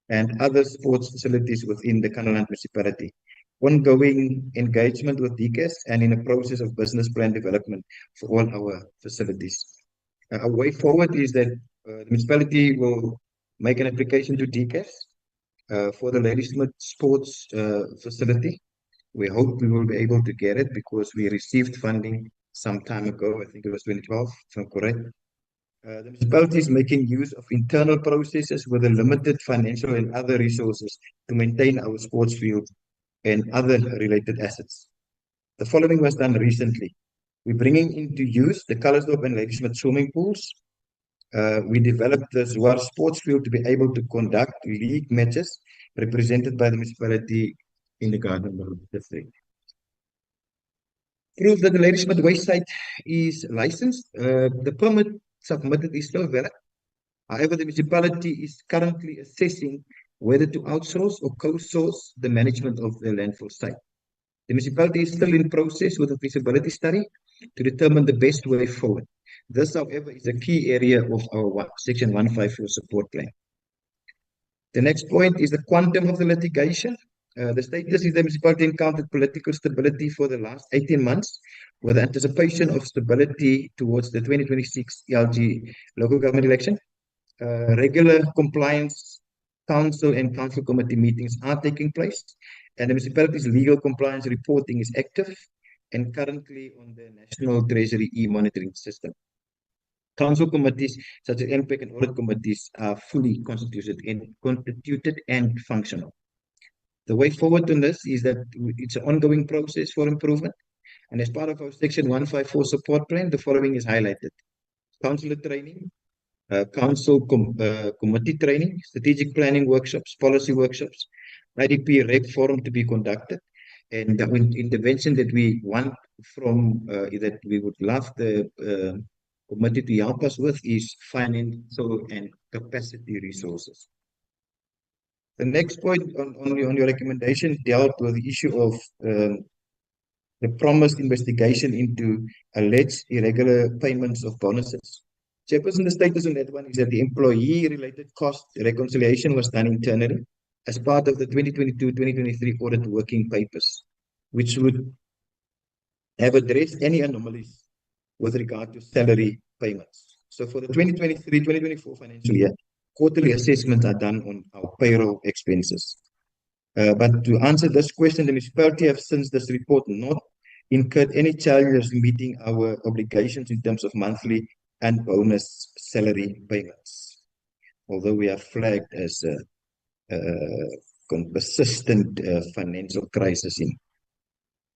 and other sports facilities within the Kannaland Municipality. Ongoing engagement with DCAS and in a process of business plan development for all our facilities. Our way forward is that the municipality will make an application to DCAS for the Ladysmith Sports Facility. We hope we will be able to get it because we received funding some time ago. I think it was 2012, if I'm correct. The municipality is making use of internal processes with a limited financial and other resources to maintain our sports field and other related assets. The following was done recently. We're bringing into use the Colorsdorp and Ladysmith swimming pools. We developed the Zwar sports field to be able to conduct league matches represented by the municipality in the Garden District. Proof that the Ladysmith wayside is licensed. The permit submitted is still valid. However, the municipality is currently assessing whether to outsource or co-source the management of the landfill site. The municipality is still in process with a feasibility study to determine the best way forward. This, however, is a key area of our Section 154 support plan. The next point is the quantum of the litigation. The status is the municipality encountered political stability for the last 18 months with anticipation of stability towards the 2026 LG local government election. Regular compliance council and council committee meetings are taking place, and the municipality's legal compliance reporting is active and currently on the National Treasury e-monitoring system. Council committees such as MPEC and audit committees are fully constituted and functional. The way forward on this is that it's an ongoing process for improvement, and as part of our Section 154 support plan, the following is highlighted. councillor training, committee training, strategic planning workshops, policy workshops, IDP reg forum to be conducted. And the intervention that we want from that we would love the committee to help us with is financial and capacity resources. The next point on your recommendation dealt with the issue of the promised investigation into alleged irregular payments of bonuses. Chairperson, the status on that one is that the employee-related cost reconciliation was done internally as part of the 2022-2023 audit working papers, which would have addressed any anomalies with regard to salary payments. So for the 2023-2024 financial year, quarterly assessments are done on our payroll expenses. But to answer this question, the municipality have since this report not incurred any charges meeting our obligations in terms of monthly and bonus salary payments, although we are flagged as a persistent financial crisis in.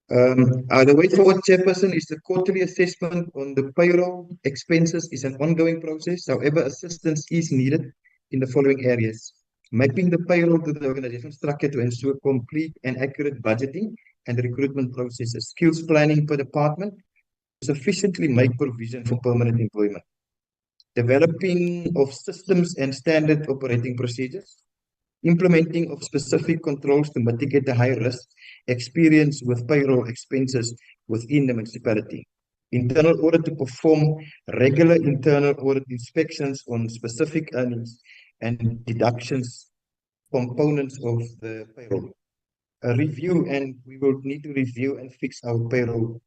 The way forward, Chairperson, is the quarterly assessment on the payroll expenses is an ongoing process. However, assistance is needed in the following areas: mapping the payroll to the organizational structure to ensure complete and accurate budgeting and recruitment processes, skills planning per department, sufficiently make provision for permanent employment, developing of systems and standard operating procedures, implementing of specific controls to mitigate the high risk experience with payroll expenses within the municipality, internal audit to perform regular internal audit inspections on specific earnings and deductions components of the payroll. A review, and we will need to review and fix our payroll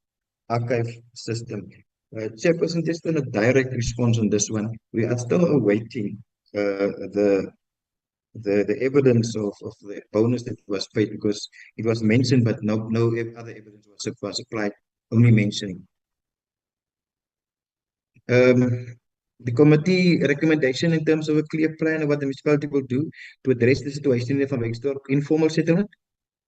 archive system. Chairperson, just on a direct response on this one, we are still awaiting the evidence of the bonus that was paid, because it was mentioned, but no other evidence was supplied, only mentioning. The committee recommendation in terms of a clear plan of what the municipality will do to address the situation in the informal settlement.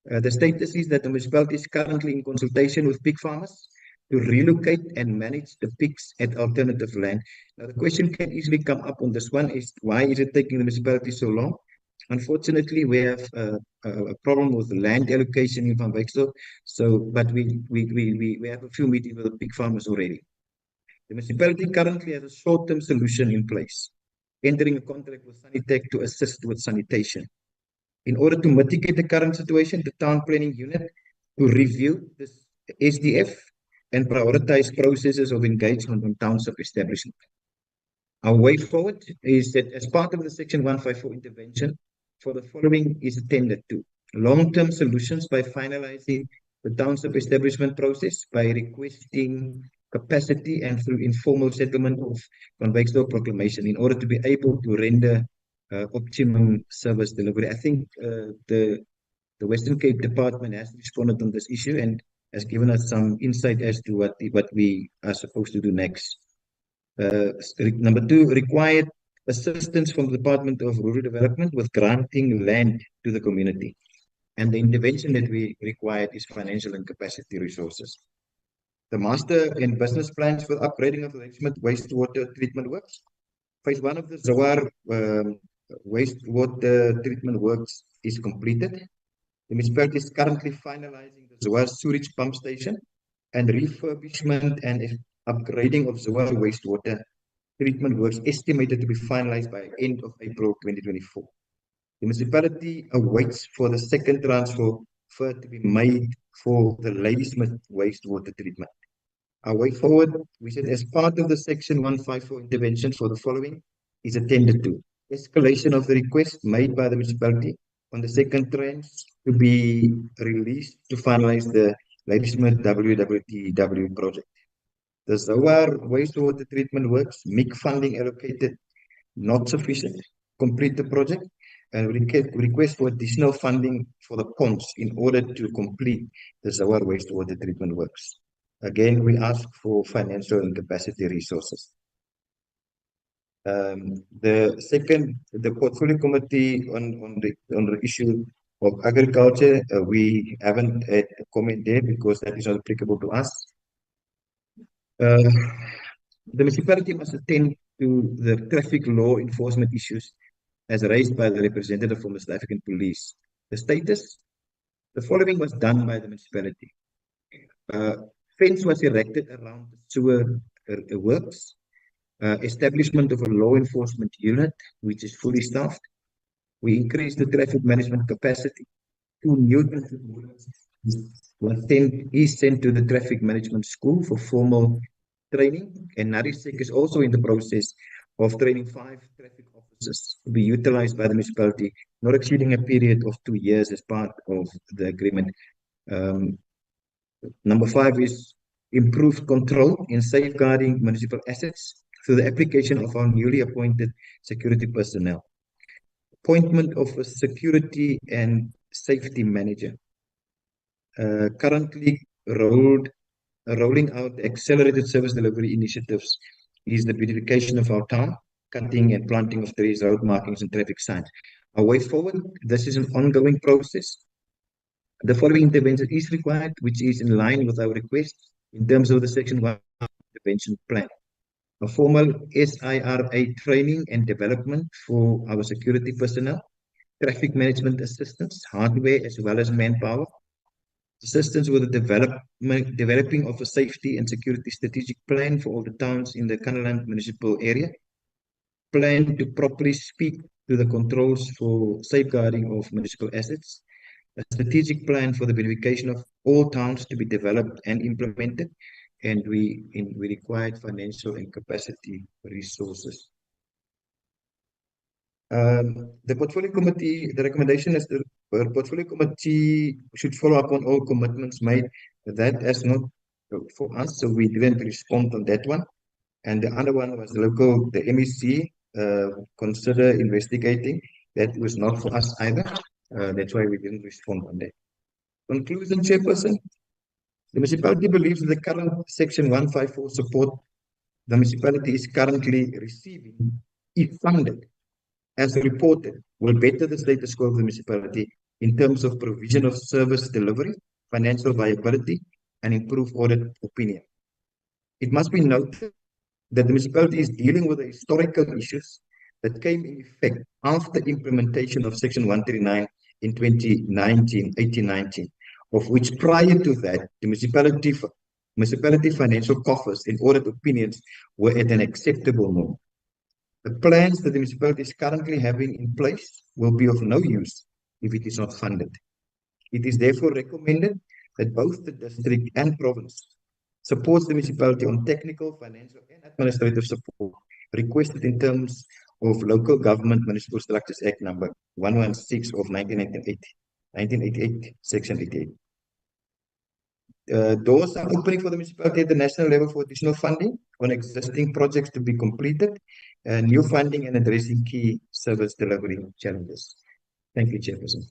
The status is that the municipality is currently in consultation with pig farmers to relocate and manage the pigs at alternative land. Now, the question can easily come up on this one is, why is it taking the municipality so long? Unfortunately, we have a problem with the land allocation in Van Wyksdorp, but we have a few meetings with the pig farmers already. The municipality currently has a short-term solution in place, entering a contract with Sanitec to assist with sanitation. In order to mitigate the current situation, the town planning unit to review this SDF and prioritize processes of engagement on township establishment. Our way forward is that as part of the Section 154 intervention, for the following is attended to: long-term solutions by finalizing the township establishment process, by requesting capacity and through informal settlement of Van Wyksdorp proclamation in order to be able to render optimum service delivery. I think the Western Cape Department has responded on this issue and has given us some insight as to what we are supposed to do next. Number 2, required assistance from the Department of Rural Development with granting land to the community. And the intervention that we required is financial and capacity resources. The master and business plans for upgrading of the wastewater treatment works. Phase 1 of the Zoar wastewater treatment works is completed. The municipality is currently finalizing the Zoar sewage pump station, and refurbishment and upgrading of Zoar wastewater treatment works estimated to be finalized by end of April 2024. The municipality awaits for the second transfer to be made for the Ladysmith wastewater treatment. Our way forward, we said, as part of the Section 154 intervention, for the following is attended to: escalation of the request made by the municipality on the second tranche to be released to finalize the Ladysmith WWTW project. The Zoar wastewater treatment works, MIC funding allocated, not sufficient. Complete the project and request for additional funding for the ponds in order to complete the Zoar wastewater treatment works. Again, we ask for financial and capacity resources. The portfolio committee on the issue of agriculture, we haven't had a comment there because that is not applicable to us. The municipality must attend to the traffic law enforcement issues as raised by the representative from the South African Police. The status, the following was done by the municipality. Fence was erected around the sewer works. Establishment of a law enforcement unit, which is fully staffed. We increased the traffic management capacity. 2 new traffic wardens is sent to the traffic management school for formal training, and Narisek is also in the process of training 5 traffic officers to be utilized by the municipality, not exceeding a period of 2 years as part of the agreement. Number 5 is improved control in safeguarding municipal assets through the application of our newly appointed security personnel. Appointment of a security and safety manager. Currently rolling out accelerated service delivery initiatives is the beautification of our town, cutting and planting of trees, road markings, and traffic signs. Our way forward, this is an ongoing process. The following intervention is required, which is in line with our request in terms of the Section 1 intervention plan. A formal SIRA training and development for our security personnel, traffic management assistance, hardware as well as manpower, assistance with the developing of a safety and security strategic plan for all the towns in the Kannaland municipal area, plan to properly speak to the controls for safeguarding of municipal assets, a strategic plan for the verification of all towns to be developed and implemented, and we required financial and capacity resources. The portfolio committee, the recommendation is the portfolio committee should follow up on all commitments made. That is not for us, so we didn't respond on that one. And the other one was the MEC consider investigating. That was not for us either. That's why we didn't respond on that. Conclusion, Chairperson. The municipality believes that the current Section 154 support the municipality is currently receiving, if funded, as reported, will better the status quo of the municipality in terms of provision of service delivery, financial viability, and improve audit opinion. It must be noted that the municipality is dealing with the historical issues that came in effect after implementation of Section 139 in 1819, of which prior to that, the municipality financial coffers and audit opinions were at an acceptable norm. The plans that the municipality is currently having in place will be of no use if it is not funded. It is therefore recommended that both the district and province supports the municipality on technical, financial, and administrative support requested in terms of Local Government Municipal Structures Act number 116 of 1988, Section 88. Doors are opening for the municipality at the national level for additional funding on existing projects to be completed, new funding, and addressing key service delivery challenges. Thank you, Chairperson.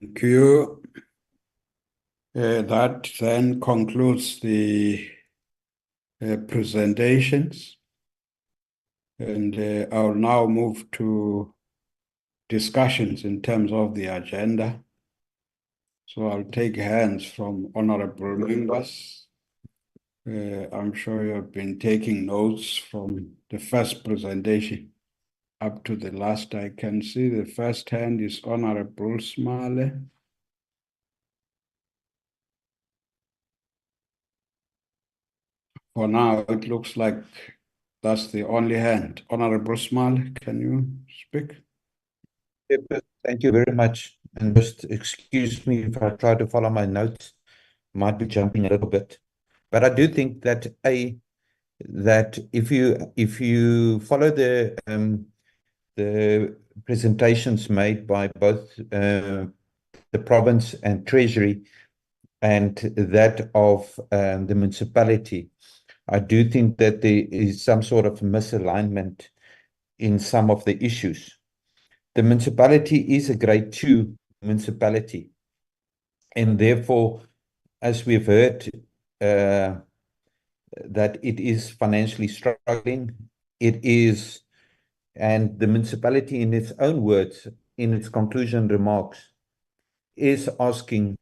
Thank you. That then concludes the presentations. And I'll now move to discussions in terms of the agenda. So I'll take hands from honorable members. I'm sure you have been taking notes from the first presentation up to the last. I can see the first hand is Honorable Smale. For now, it looks like that's the only hand. Honorable Smale, can you speak? Thank you very much. And just excuse me if I try to follow my notes, might be jumping a little bit. But I do think that that if you follow the presentations made by both the province and Treasury and that of the municipality, I do think that there is some sort of misalignment in some of the issues. The municipality is a grade 2 municipality, and therefore, as we've heard, that it is financially struggling. It is, and the municipality, in its own words, in its conclusion remarks, is asking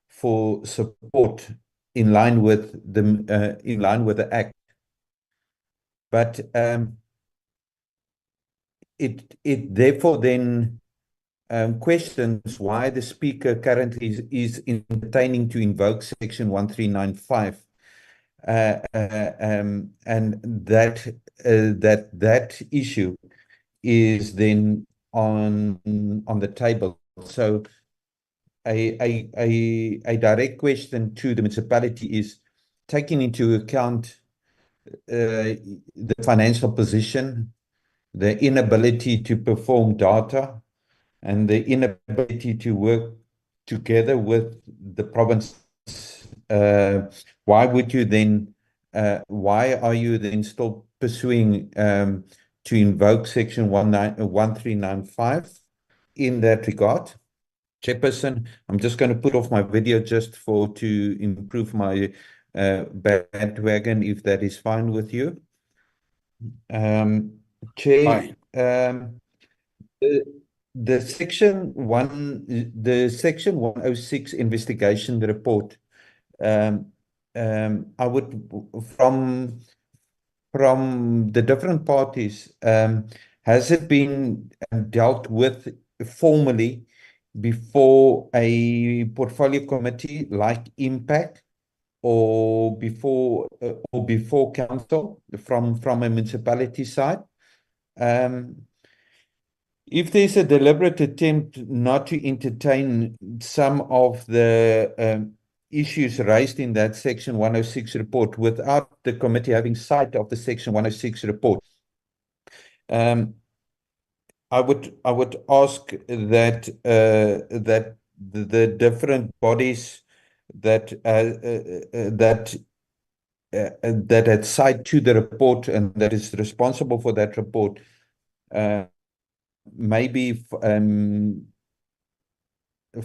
for support in line with the Act. But it therefore then questions why the Speaker currently is entertaining to invoke Section 1395. And that issue is then on the table. So a direct question to the municipality is, taking into account the financial position, the inability to perform data, and the inability to work together with the province, why are you then still pursuing to invoke Section 1395 in that regard? Chairperson, I'm just going to put off my video just to improve my bandwagon, if that is fine with you. Chair, the Section 106 investigation report, I would, from the different parties, has it been dealt with formally before a portfolio committee like Impact, or before council from a municipality side? If there's a deliberate attempt not to entertain some of the issues raised in that Section 106 report without the committee having sight of the Section 106 report, I would ask that the different bodies that had sight to the report and that is responsible for that report, maybe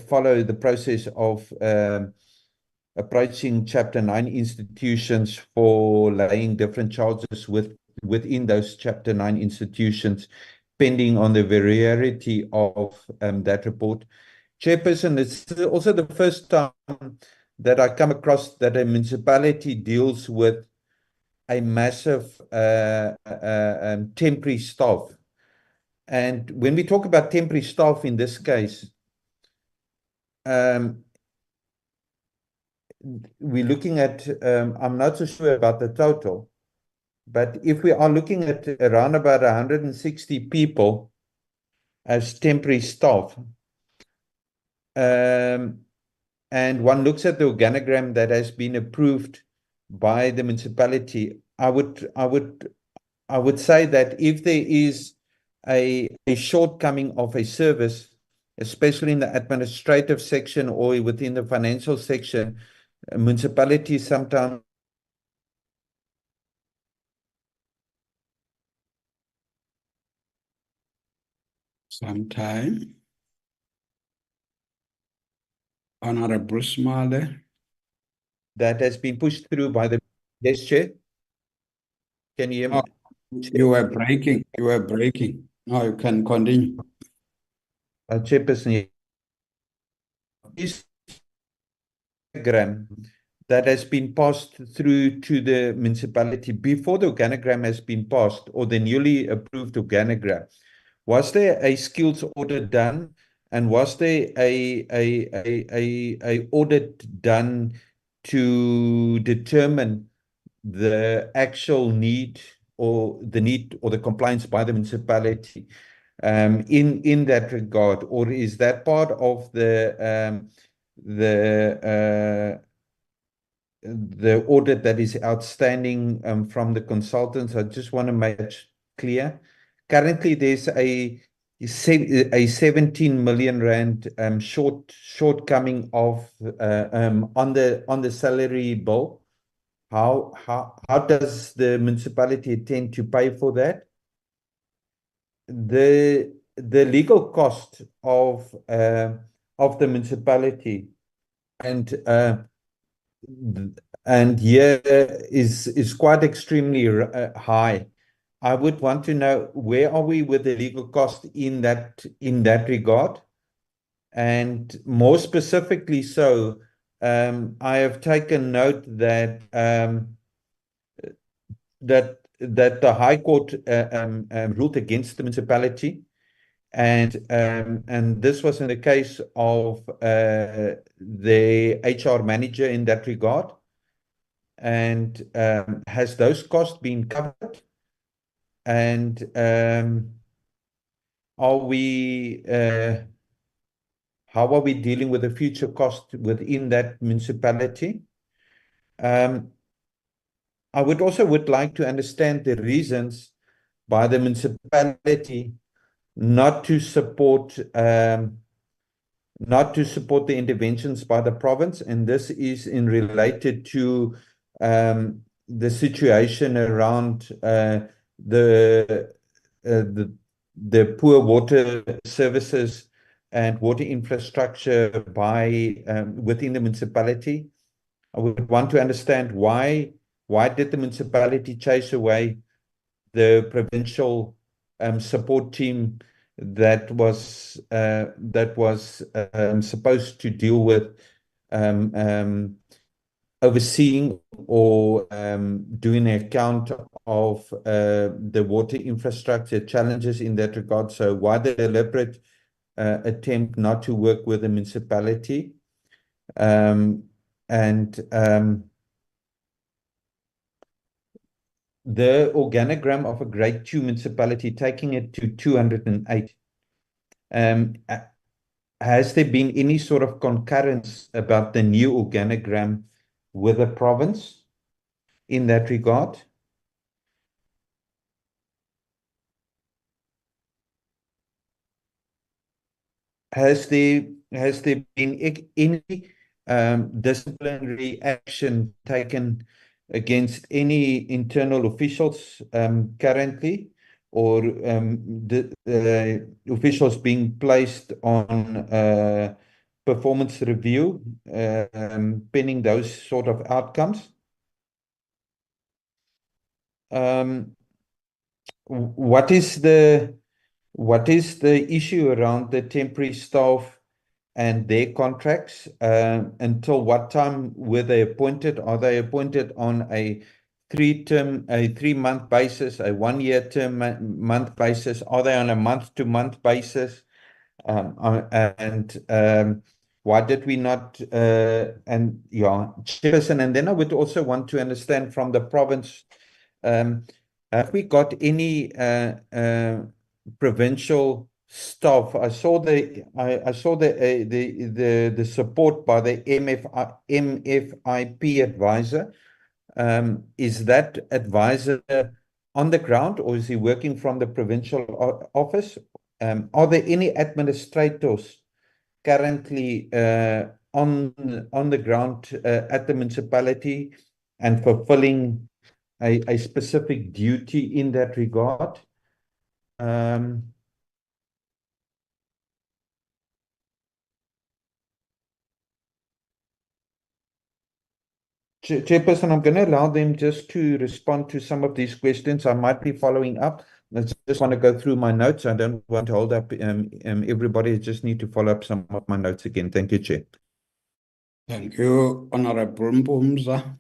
follow the process of approaching Chapter 9 institutions for laying different charges within those Chapter 9 institutions, pending on the veracity of that report. Chairperson, it's also the first time that I come across that a municipality deals with a massive temporary staff. And when we talk about temporary staff in this case, we're looking at, I'm not so sure about the total, but if we are looking at around about 160 people as temporary staff, and one looks at the organogram that has been approved by the municipality, I would say that if there is a shortcoming of a service, especially in the administrative section or within the financial section, municipalities sometimes Honorable Smale. that has been pushed through by the... Yes, Chair? Can you hear me? Oh, you were breaking. Now you can continue. Chairperson, is organogram that has been passed through to the municipality before the organogram has been passed, or the newly approved organogram. Was there a skills audit done, and was there a audit done to determine the actual need or the compliance by the municipality in that regard? Or is that part of the audit that is outstanding from the consultants? I just want to make it clear. Currently, there's a 17 million rand shortcoming of on the salary bill. How does the municipality intend to pay for that? The legal cost of the municipality and here is quite extremely high. I would want to know, where are we with the legal cost in that regard? And more specifically, so I have taken note that that the High Court ruled against the municipality, and this was in the case of the HR manager in that regard. And has those costs been covered? And are we how are we dealing with the future cost within that municipality? I would like to understand the reasons by the municipality not to support the interventions by the province, and this is in related to the situation around the poor water services and water infrastructure by within the municipality. I would want to understand why did the municipality chase away the provincial support team that was supposed to deal with overseeing or doing an account of the water infrastructure challenges in that regard. So why the deliberate attempt not to work with the municipality? The organogram of a grade 2 municipality, taking it to 208. Has there been any sort of concurrence about the new organogram with the province in that regard? Has there been any disciplinary action taken against any internal officials currently, or the officials being placed on performance review pending those sort of outcomes? What is the issue around the temporary staff and their contracts? Until what time were they appointed? Are they appointed on a 3-month basis, a 1-year month basis? Are they on a month-to-month basis? Why did we not? Chairperson, and then I would also want to understand from the province, have we got any provincial staff? I saw the support by the MFIP advisor. Is that advisor on the ground, or is he working from the provincial office? Are there any administrators currently on the ground at the municipality and fulfilling a specific duty in that regard? Chairperson, I'm going to allow them just to respond to some of these questions. I might be following up. I just want to go through my notes. I don't want to hold up everybody. I just need to follow up some of my notes again. Thank you, Chair. Thank you, Honorable Mpumza.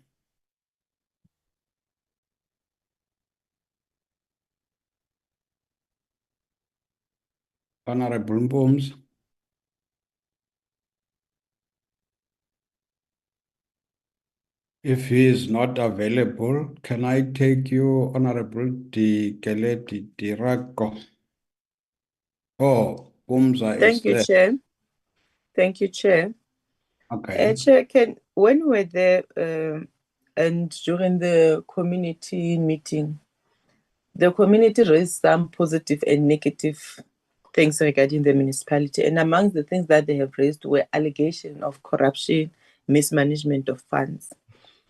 Honorable Mpumza. If he is not available, can I take you, Honorable Dikeleti Dirako? Oh, Mpumza is Thank you, there. Chair. Thank you, Chair. Okay. Chair, when we were there and during the community meeting, the community raised some positive and negative things regarding the municipality. And among the things that they have raised were allegations of corruption, mismanagement of funds,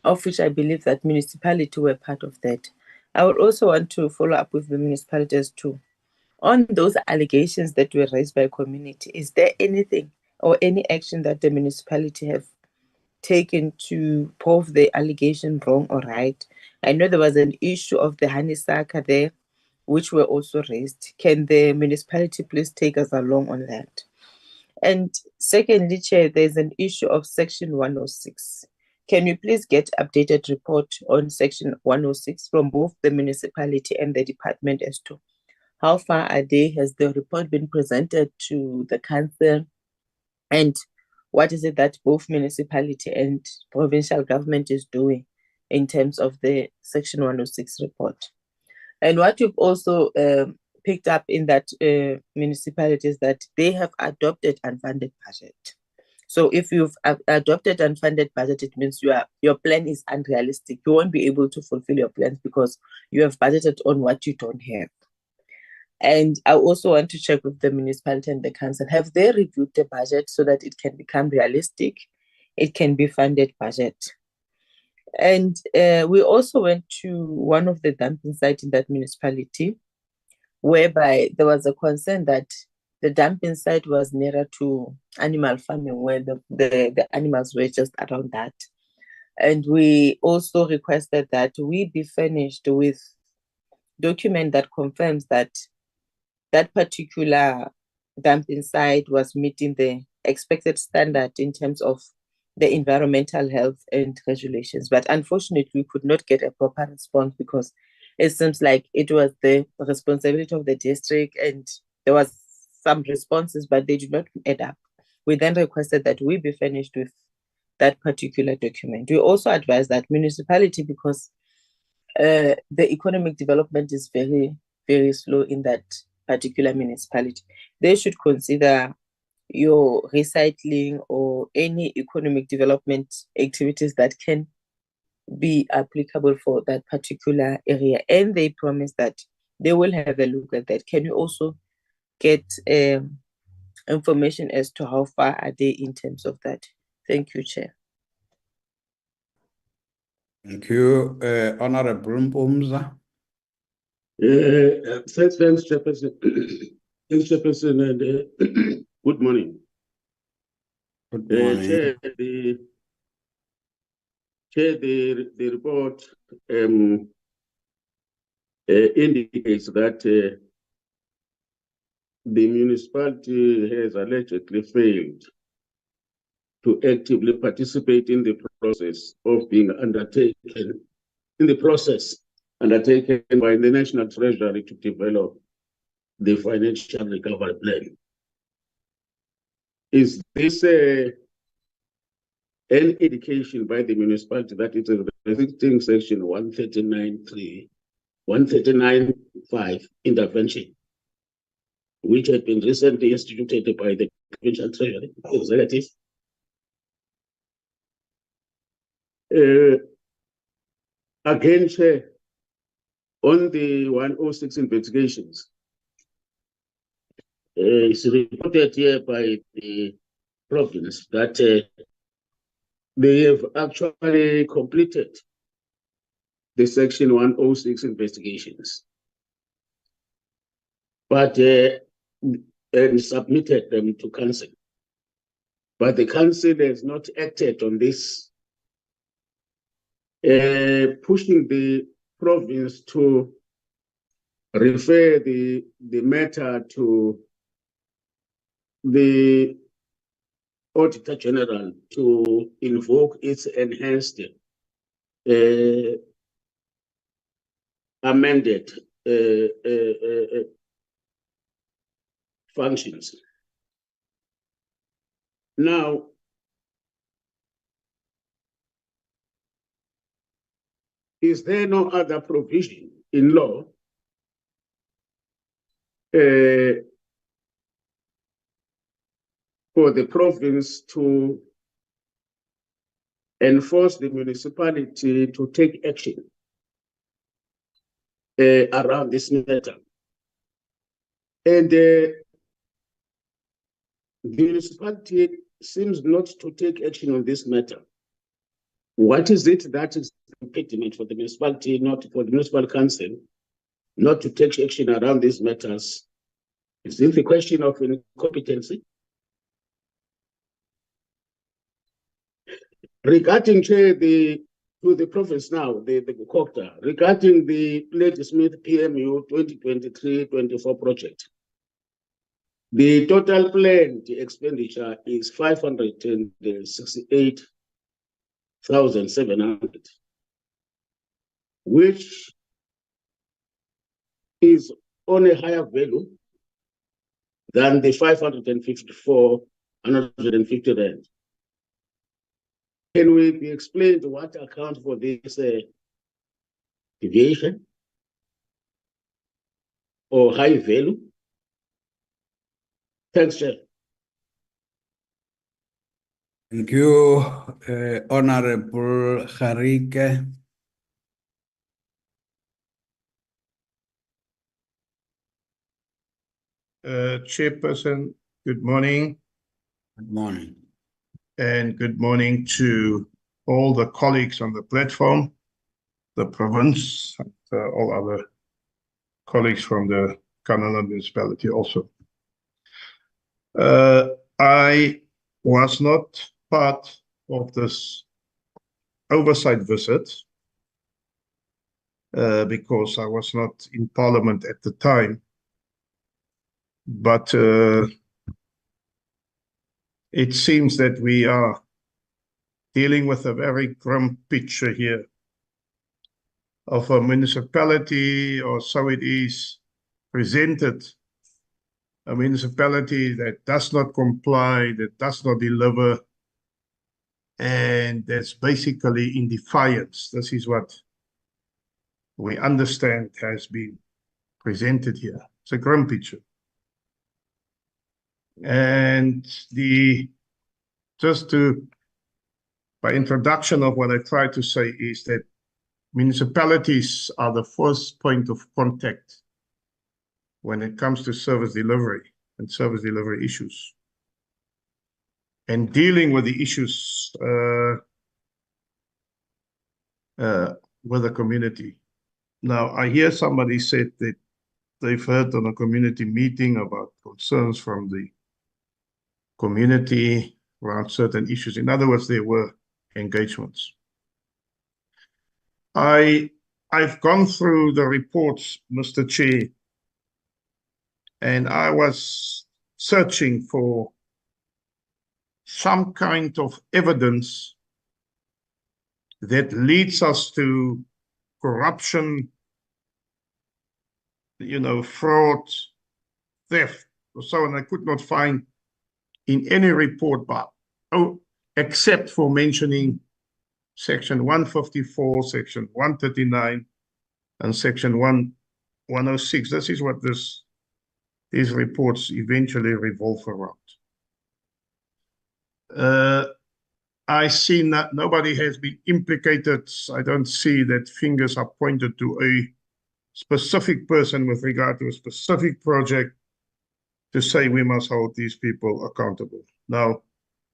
of which I believe that municipality were part of that. I would also want to follow up with the municipalities too. On those allegations that were raised by community, is there anything or any action that the municipality have taken to prove the allegation wrong or right? I know there was an issue of the honeysuckle there, which were also raised. Can the municipality please take us along on that? And secondly, Chair, there's an issue of Section 106. Can you please get updated report on Section 106 from both the municipality and the department as to how far are they? Has the report been presented to the council? And what is it that both municipality and provincial government is doing in terms of the Section 106 report? And what you've also picked up in that municipality is that they have adopted unfunded budget. So if you've adopted unfunded budget, it means your plan is unrealistic. You won't be able to fulfill your plans because you have budgeted on what you don't have. And I also want to check with the municipality and the council. Have they reviewed the budget so that it can become realistic? It can be funded budget. And we also went to one of the dumping sites in that municipality, whereby there was a concern that the dumping site was nearer to animal farming, where the animals were just around that. And we also requested that we be furnished with document that confirms that that particular dumping site was meeting the expected standard in terms of the environmental health and regulations. But unfortunately, we could not get a proper response because it seems like it was the responsibility of the district and there was some responses, but they did not add up. We then requested that we be furnished with that particular document. We also advised that municipality, because the economic development is very, very slow in that particular municipality, they should consider your recycling or any economic development activities that can be applicable for that particular area. And they promise that they will have a look at that. Can you also get information as to how far are they in terms of that? Thank you, Chair. Thank you. Honorable Mpumza. Thanks, Chairperson. Thanks, Chairperson, and good morning. Good morning. Chair, the report indicates that the municipality has allegedly failed to actively participate in the process of being undertaken, undertaken by the National Treasury to develop the financial recovery plan. Is this an indication by the municipality that it is restricting Section 139.3, 139.5 intervention, which had been recently instituted by the provincial treasury executive? Again, Chair, on the 106 investigations, it's reported here by the province that they have actually completed the Section 106 investigations, but and submitted them to council. But the council has not acted on this, pushing the province to refer the matter to the Auditor General to invoke its enhanced amended functions. Now, is there no other provision in law for the province to enforce the municipality to take action around this matter? And the municipality seems not to take action on this matter. What is it that is the impediment for the municipality, not for the municipal council, not to take action around these matters? Is it a question of incompetency? Regarding, Chair, to the province now, the COCTA, regarding the Lady Smith PMU 2023-24 project, The total planned expenditure is 568,700, which is on a higher value than the 554,150 rand. Can we be explained what accounts for this deviation or high value? Thanks, Chair. Thank you, Honorable Harike. Chairperson, good morning. Good morning. And good morning to all the colleagues on the platform, the province, and all other colleagues from the Kannaland Municipality also. I was not part of this oversight visit because I was not in Parliament at the time. But it seems that we are dealing with a very grim picture here of a municipality, or so it is presented, a municipality that does not comply, that does not deliver, and that's basically in defiance. This is what we understand has been presented here. It's a grim picture. And by introduction of what I try to say is that municipalities are the first point of contact when it comes to service delivery and service delivery issues, and dealing with the issues with the community. Now, I hear somebody said that they've heard on a community meeting about concerns from the community around certain issues. In other words, there were engagements. I've gone through the reports, Mr. Chair, and I was searching for some kind of evidence that leads us to corruption, fraud, theft, or so on. I could not find in any report, except for mentioning Section 154, Section 139, and Section 106. This is what these reports eventually revolve around. I see that nobody has been implicated. I don't see that fingers are pointed to a specific person with regard to a specific project to say we must hold these people accountable. Now,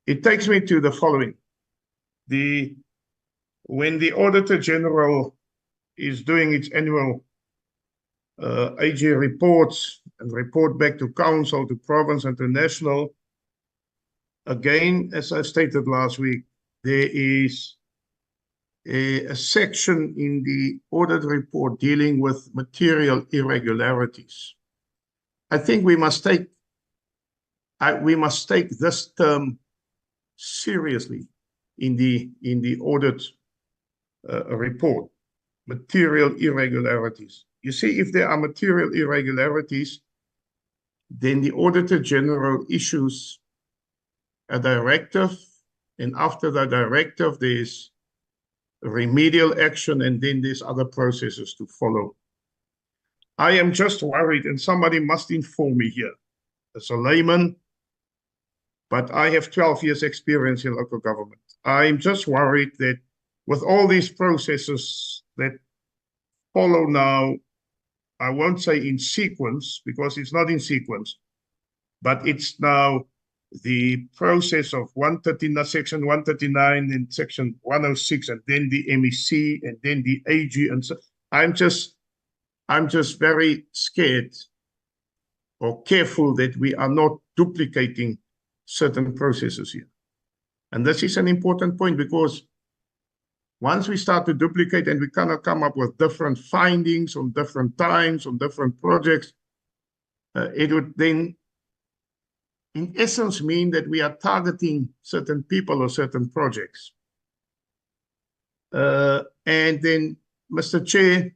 it takes me to the following. When the Auditor General is doing its annual AG reports and report back to Council, to Province, and to National, again, as I stated last week, there is a section in the audit report dealing with material irregularities. I think we must take this term seriously in the audit report. Material irregularities. You see, if there are material irregularities, then the Auditor General issues a directive, and after the directive, there's remedial action, and then there's other processes to follow. I am just worried, and somebody must inform me here, as a layman, but I have 12 years experience in local government. I'm just worried that with all these processes that follow now, I won't say in sequence, because it's not in sequence, but it's now the process of Section 139 and Section 106, and then the MEC, and then the AG, and so I'm just very scared or careful that we are not duplicating certain processes here. And this is an important point, because once we start to duplicate and we cannot come up with different findings on different times, on different projects, it would then in essence mean that we are targeting certain people or certain projects. And then, Mr. Chair,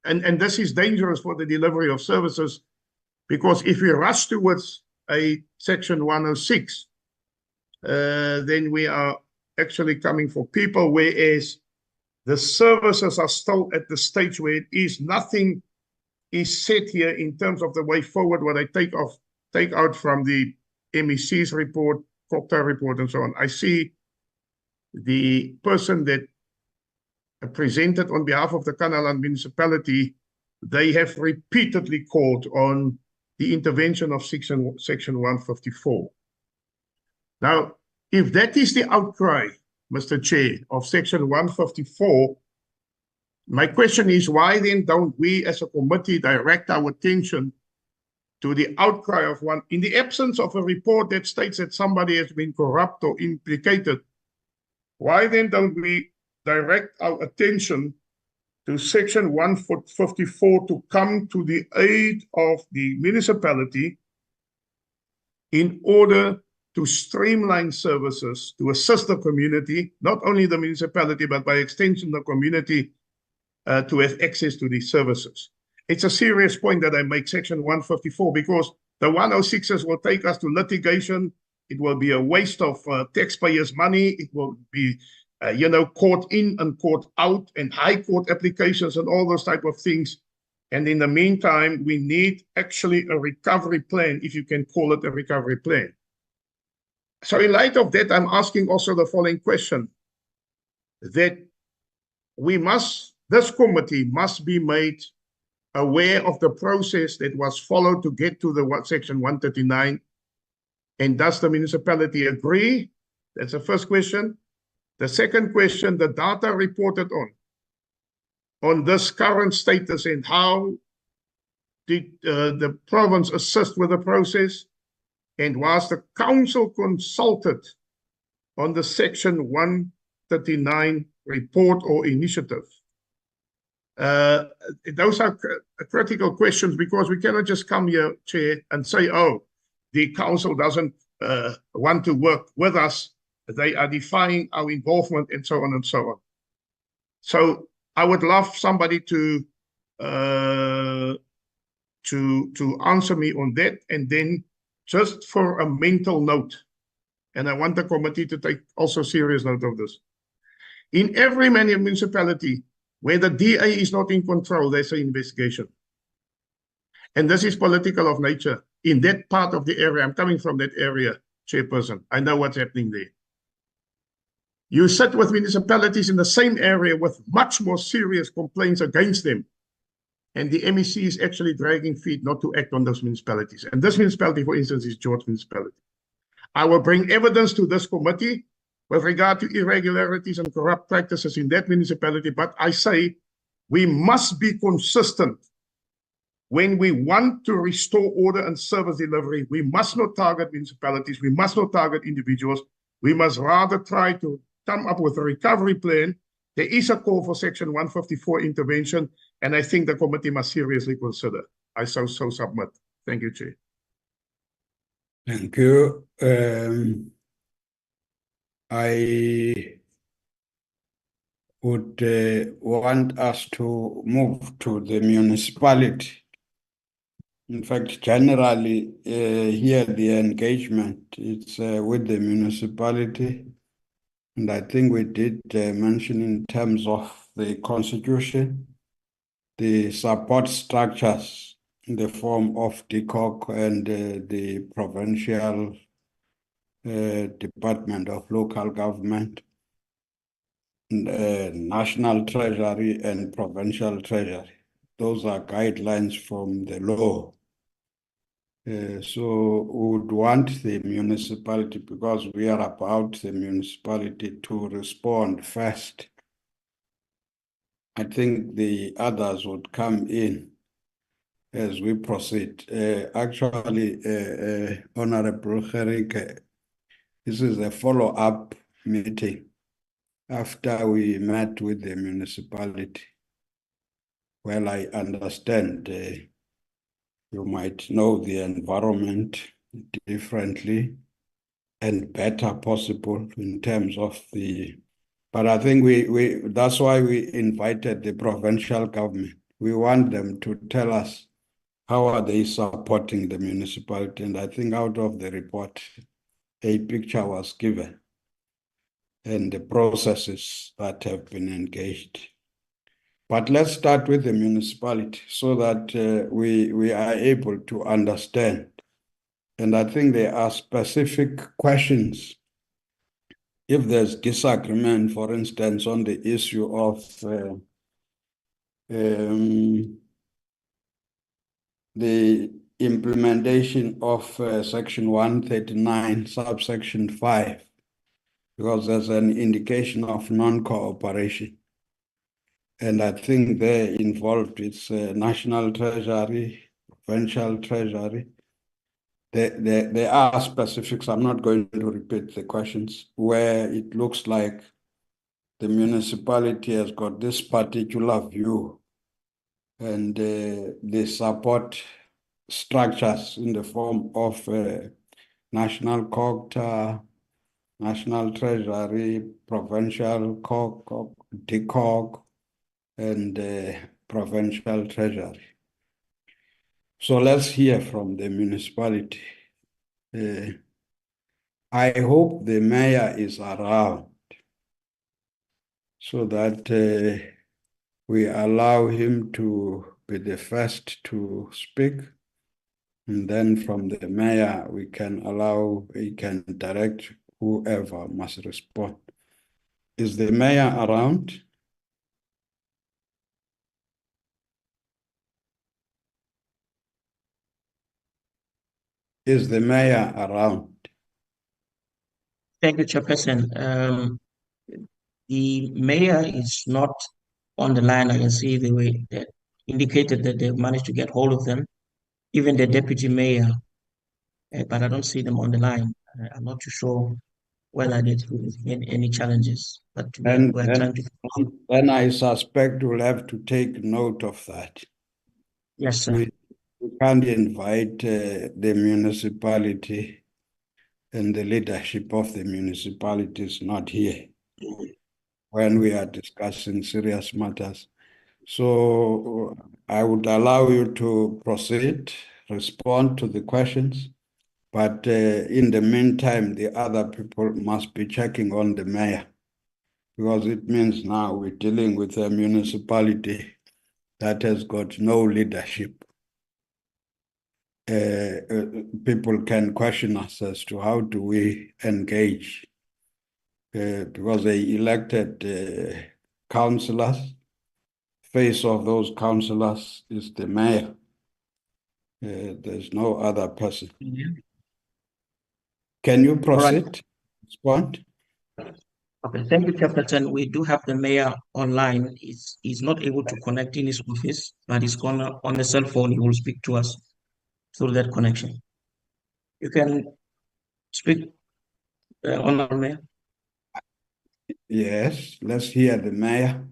and this is dangerous for the delivery of services, because if we rush towards a Section 106, then we are actually coming for people, whereas the services are still at the stage where it is nothing is set here in terms of the way forward. What I take out from the MEC's report, Cooperative report, and so on. I see the person that presented on behalf of the Kannaland Municipality. They have repeatedly called on the intervention of Section 154. Now, if that is the outcry, Mr. Chair, of Section 154, my question is, why then don't we as a committee direct our attention to the outcry of one, in the absence of a report that states that somebody has been corrupt or implicated? Why then don't we direct our attention to Section 154 to come to the aid of the municipality in order to streamline services, to assist the community, not only the municipality, but by extension the community, to have access to these services? It's a serious point that I make, Section 154, because the 106s will take us to litigation. It will be a waste of taxpayers' money. It will be, court in and court out, and high court applications and all those type of things. And in the meantime, we need actually a recovery plan, if you can call it a recovery plan. So in light of that, I'm asking also the following question, that this committee must be made aware of the process that was followed to get to the Section 139. And does the municipality agree? That's the first question. The second question, the data reported on this current status, and how did the province assist with the process? And was the council consulted on the Section 139 report or initiative? Those are critical questions, because we cannot just come here, Chair, and say, oh, the council doesn't want to work with us. They are defying our involvement, and so on and so on. So I would love somebody to answer me on that, and then just for a mental note, and I want the committee to take also serious note of this. In every municipality where the DA is not in control, there's an investigation. And this is political of nature. In that part of the area, I'm coming from that area, Chairperson. I know what's happening there. You sit with municipalities in the same area with much more serious complaints against them, and the MEC is actually dragging feet not to act on those municipalities. And this municipality, for instance, is George Municipality. I will bring evidence to this committee with regard to irregularities and corrupt practices in that municipality, but I say we must be consistent. When we want to restore order and service delivery, we must not target municipalities, we must not target individuals, we must rather try to come up with a recovery plan. There is a call for Section 154 intervention, and I think the committee must seriously consider. I so submit. Thank you, Chair. Thank you. I would want us to move to the municipality. In fact, generally, here the engagement is with the municipality. And I think we did mention in terms of the constitution, the support structures in the form of DCOC and the provincial Department of Local Government, National Treasury and Provincial Treasury. Those are guidelines from the law. So we would want the municipality, because we are about the municipality to respond first. I think the others would come in as we proceed. Actually, Honorable Gerike, this is a follow-up meeting after we met with the municipality. Well, I understand you might know the environment differently and better possible in terms of the, but I think that's why we invited the provincial government. We want them to tell us how are they supporting the municipality. And I think out of the report, a picture was given and the processes that have been engaged. But let's start with the municipality so that we are able to understand. And I think there are specific questions. If there's disagreement, for instance, on the issue of the implementation of Section 139, subsection 5, because there's an indication of non-cooperation. And I think they're involved with National Treasury, Provincial Treasury. There are specifics. I'm not going to repeat the questions where it looks like the municipality has got this particular view and they support structures in the form of National COGTA, National Treasury, Provincial COG, DCOG, and Provincial Treasury. So let's hear from the municipality. I hope the mayor is around so that we allow him to be the first to speak. And then from the mayor, he can direct whoever must respond. Is the mayor around? Is the mayor around? Thank you, Chairperson. The mayor is not on the line. I can see the way that indicated that they've managed to get hold of them, even the deputy mayor, but I don't see them on the line. I'm not too sure whether there's any challenges, but we're trying to. Then I suspect we'll have to take note of that. Yes, sir. We can't invite the municipality and the leadership of the municipality is not here when we are discussing serious matters. So I would allow you to proceed, respond to the questions, but in the meantime, the other people must be checking on the mayor, because it means now we're dealing with a municipality that has got no leadership. People can question us as to how do we engage, because they elected councillors. Face of those councillors is the mayor. There's no other person. Yeah. Can you proceed? Right. Respond. Okay, thank you, Chairperson. We do have the mayor online. He's not able to connect in his office, but he's gonna on the cell phone. He will speak to us through that connection. You can speak, Honorable Mayor. Yes, let's hear the mayor.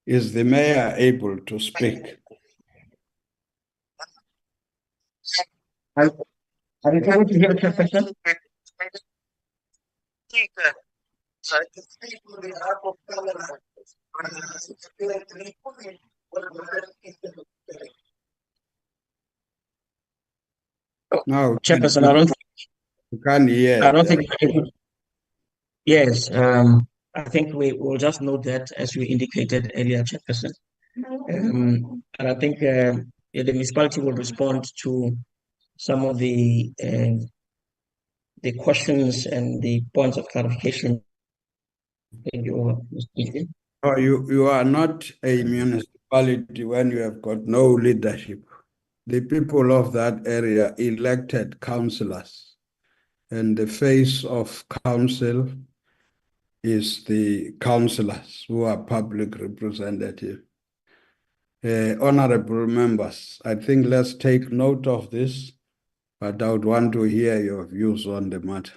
Is the mayor able to speak? Are you able to hear the Chairperson? No, Chairperson, I don't. You can't hear. I don't think. Yes, I think we will just note that as you indicated earlier, Chairperson. And I think the municipality will respond to some of the questions and the points of clarification. Thank you, Mr. Speaker. Oh, you are not a municipality when you have got no leadership. The people of that area elected councillors, and the face of council is the councillors who are public representatives. Honorable members, I think let's take note of this, but I would want to hear your views on the matter.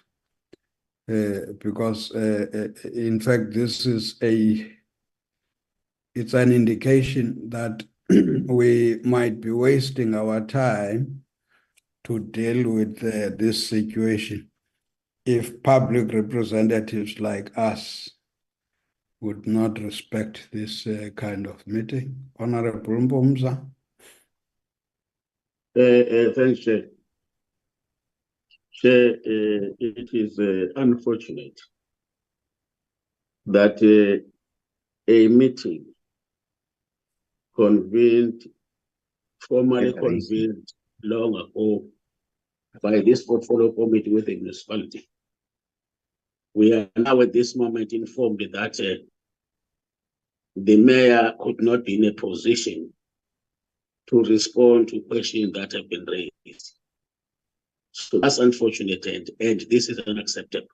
Because in fact, this is it's an indication that we might be wasting our time to deal with this situation if public representatives like us would not respect this kind of meeting. Honorable Mbumza. Thanks, Chair. Chair, it is unfortunate that a meeting formally convened long ago by this portfolio committee with the municipality. We are now at this moment informed that the mayor could not be in a position to respond to questions that have been raised. So that's unfortunate, and this is unacceptable.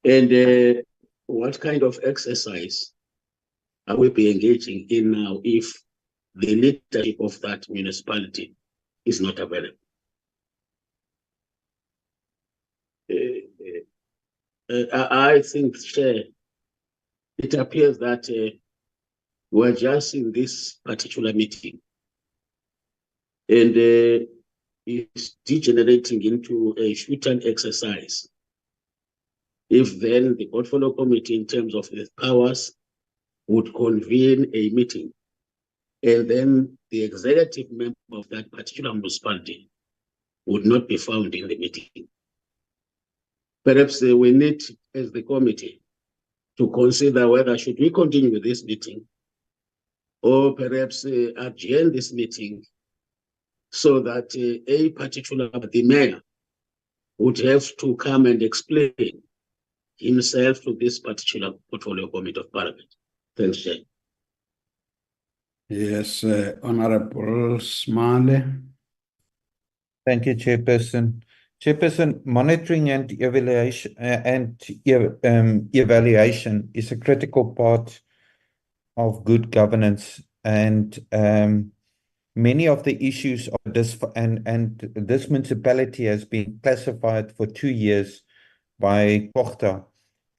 And what kind of exercise are we be engaging in now if the leadership of that municipality is not available? I think, Chair, it appears that we're just in this particular meeting and it's degenerating into a shoot-and exercise. If then the portfolio committee, in terms of the powers, would convene a meeting, and then the executive member of that particular municipality would not be found in the meeting. Perhaps we need, as the committee, to consider whether should we continue with this meeting or perhaps adjourn this meeting so that the mayor would have to come and explain himself to this particular portfolio committee of parliament. Thanks, Chair. Yes, Honorable Smale. Thank you, Chairperson. Chairperson, monitoring and evaluation is a critical part of good governance, and many of the issues of this and this municipality has been classified for 2 years by Cooperative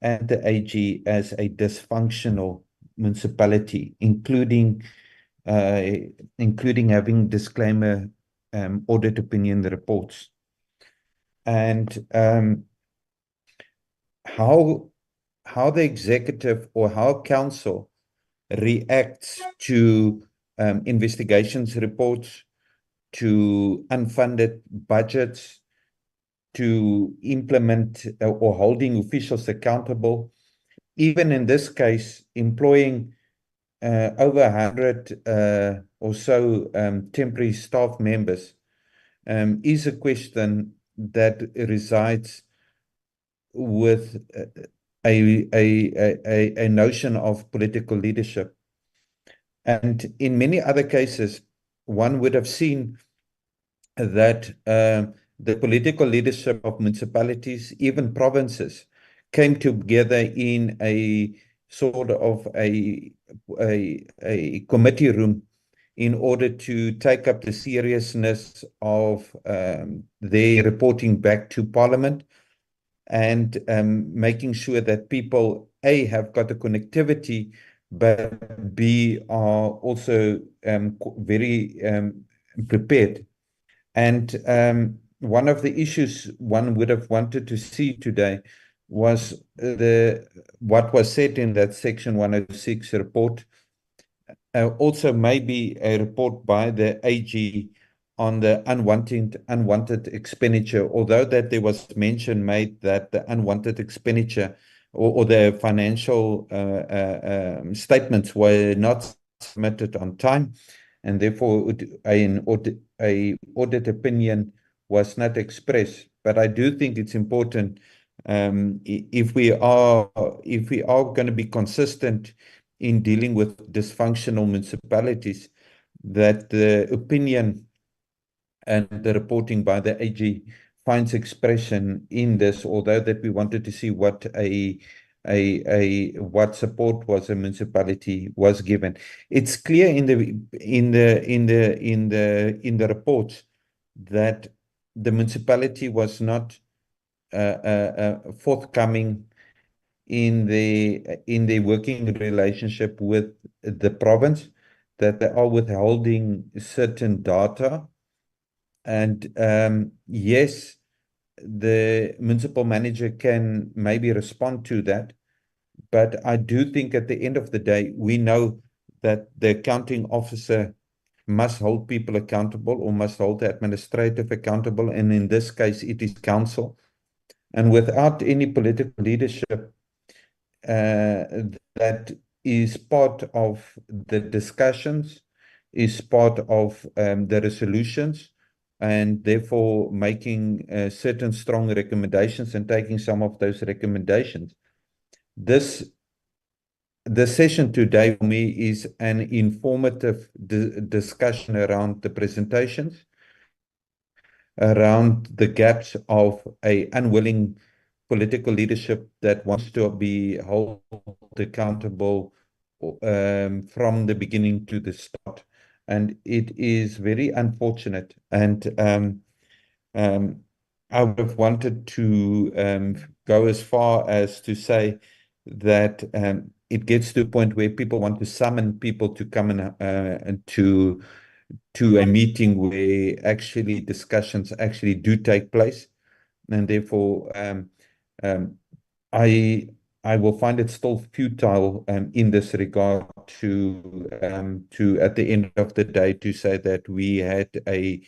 and the AG as a dysfunctional municipality, including having disclaimer audit opinion reports. And how the executive or how council reacts to investigations reports, to unfunded budgets, to implement or holding officials accountable, even in this case, employing over 100 or so temporary staff members, is a question that resides with a notion of political leadership. And in many other cases, one would have seen that the political leadership of municipalities, even provinces, came together in a sort of a committee room in order to take up the seriousness of their reporting back to Parliament, and making sure that people, A, have got the connectivity, but B, are also very prepared. And one of the issues one would have wanted to see today was what was said in that Section 106 report. Also maybe a report by the AG on the unwanted expenditure, although that there was mention made that the unwanted expenditure or the financial statements were not submitted on time, and therefore an audit opinion was not expressed. But I do think it's important, if we are going to be consistent in dealing with dysfunctional municipalities, that the opinion and the reporting by the AG finds expression in this, although that we wanted to see what a what support was a municipality was given. It's clear in the reports that the municipality was not forthcoming in the working relationship with the province, that they are withholding certain data. And yes, the municipal manager can maybe respond to that, but I do think at the end of the day, we know that the accounting officer must hold people accountable, or must hold the administrative accountable, and in this case, it is council. And without any political leadership that is part of the discussions, is part of the resolutions, and therefore making certain strong recommendations and taking some of those recommendations. The session today for me is an informative discussion around the presentations, around the gaps of a unwilling political leadership that wants to be held accountable from the beginning to the start. And it is very unfortunate. And I would have wanted to go as far as to say that it gets to a point where people want to summon people to come and to a meeting where actually discussions actually do take place. And therefore, I will find it still futile in this regard to at the end of the day to say that we had a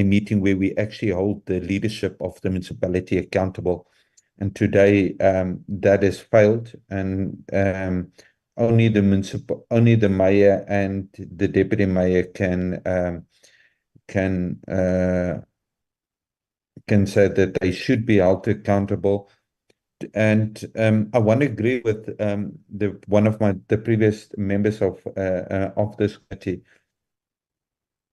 meeting where we actually hold the leadership of the municipality accountable. And today that has failed, and only the mayor and the deputy mayor can say that they should be held accountable. And I want to agree with one of the previous members of this committee.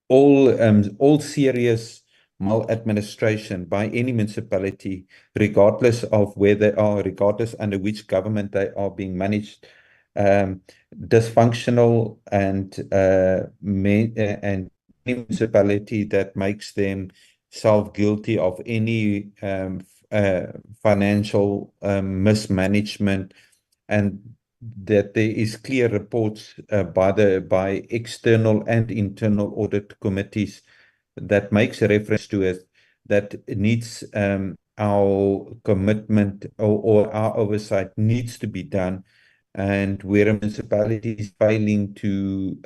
All serious maladministration by any municipality, regardless of where they are, regardless under which government they are being managed, dysfunctional and any municipality that makes them self-guilty of any financial mismanagement, and that there is clear reports by external and internal audit committees that makes a reference to it, that it needs our commitment or our oversight needs to be done. And where a municipality is failing to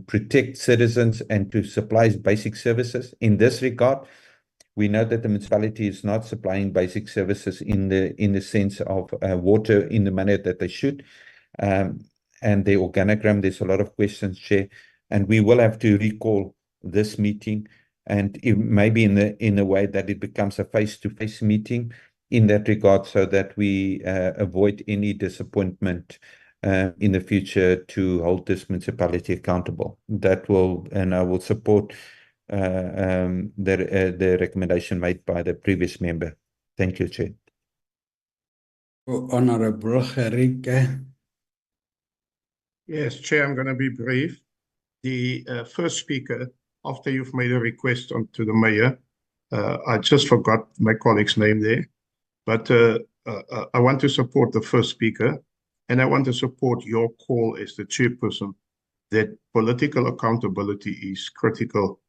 protect citizens and to supply basic services in this regard, we know that the municipality is not supplying basic services in the sense of water in the manner that they should. And the organogram, there's a lot of questions, Chair, and we will have to recall this meeting, and maybe in a way that it becomes a face-to-face meeting in that regard, so that we avoid any disappointment in the future to hold this municipality accountable. That will, and I will support the recommendation made by the previous member. Thank you, Chair. Honorable Gerike. Yes, Chair, I'm going to be brief. The first speaker, after you've made a request to the mayor, I just forgot my colleague's name there, but I want to support the first speaker, and I want to support your call as the chairperson that political accountability is critical.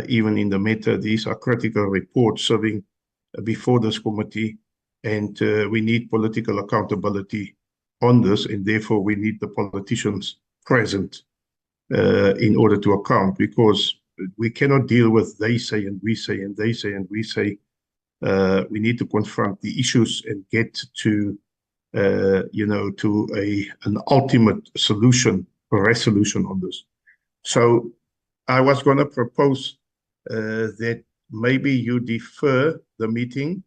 Even in the matter, these are critical reports serving before this committee, and we need political accountability on this, and therefore we need the politicians present in order to account, because we cannot deal with they say and we say and they say and we say. We need to confront the issues and get to to an ultimate solution or resolution on this. So I was going to propose that maybe you defer the meeting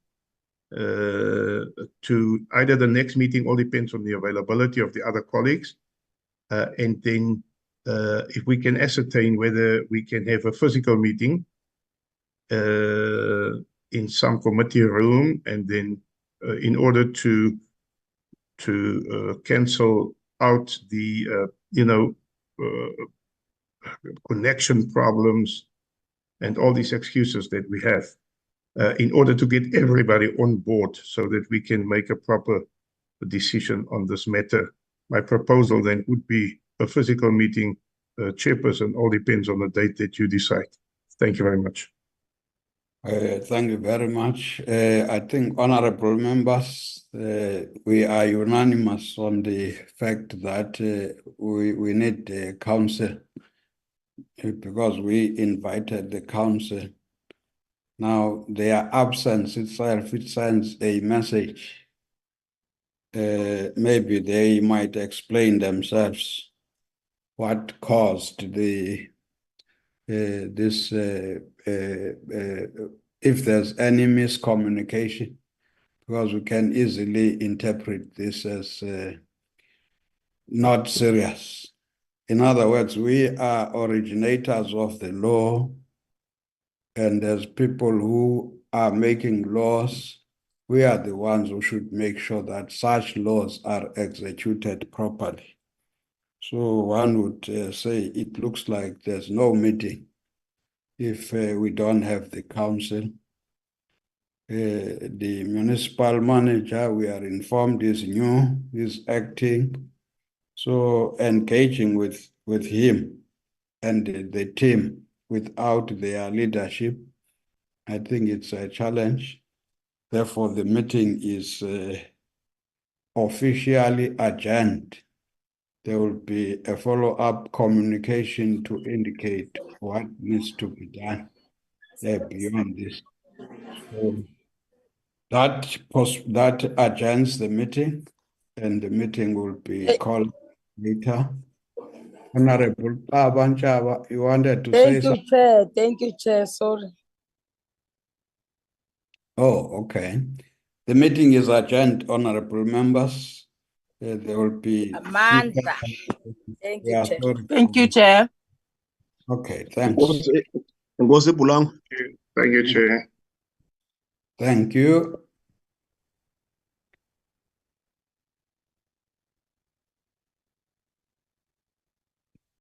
to either the next meeting, all depends on the availability of the other colleagues, and then if we can ascertain whether we can have a physical meeting in some committee room, and then in order to to cancel out the connection problems and all these excuses that we have, in order to get everybody on board so that we can make a proper decision on this matter. My proposal then would be a physical meeting, chairperson. All depends on the date that you decide. Thank you very much. Thank you very much. I think, honorable members, we are unanimous on the fact that we need the council, because we invited the council. Now, their absence itself, it sends a message. Maybe they might explain themselves what caused the if there's any miscommunication, because we can easily interpret this as not serious. In other words, we are originators of the law, and as people who are making laws, we are the ones who should make sure that such laws are executed properly. So one would say it looks like there's no meeting if we don't have the council. The municipal manager, we are informed, is new, is acting. So engaging with him and the team without their leadership, I think it's a challenge. Therefore, the meeting is officially adjourned. There will be a follow-up communication to indicate what needs to be done beyond this. So that adjourns the meeting, and the meeting will be called later. Honorable Abanchaba, you wanted to say something? Thank you, Chair. Thank you, Chair. Sorry. Oh, okay. The meeting is adjourned, honorable members. There will be Amanda. Thank you, Chair. Thank you, Chair. Okay, thanks. Thank you, Chair. Thank you.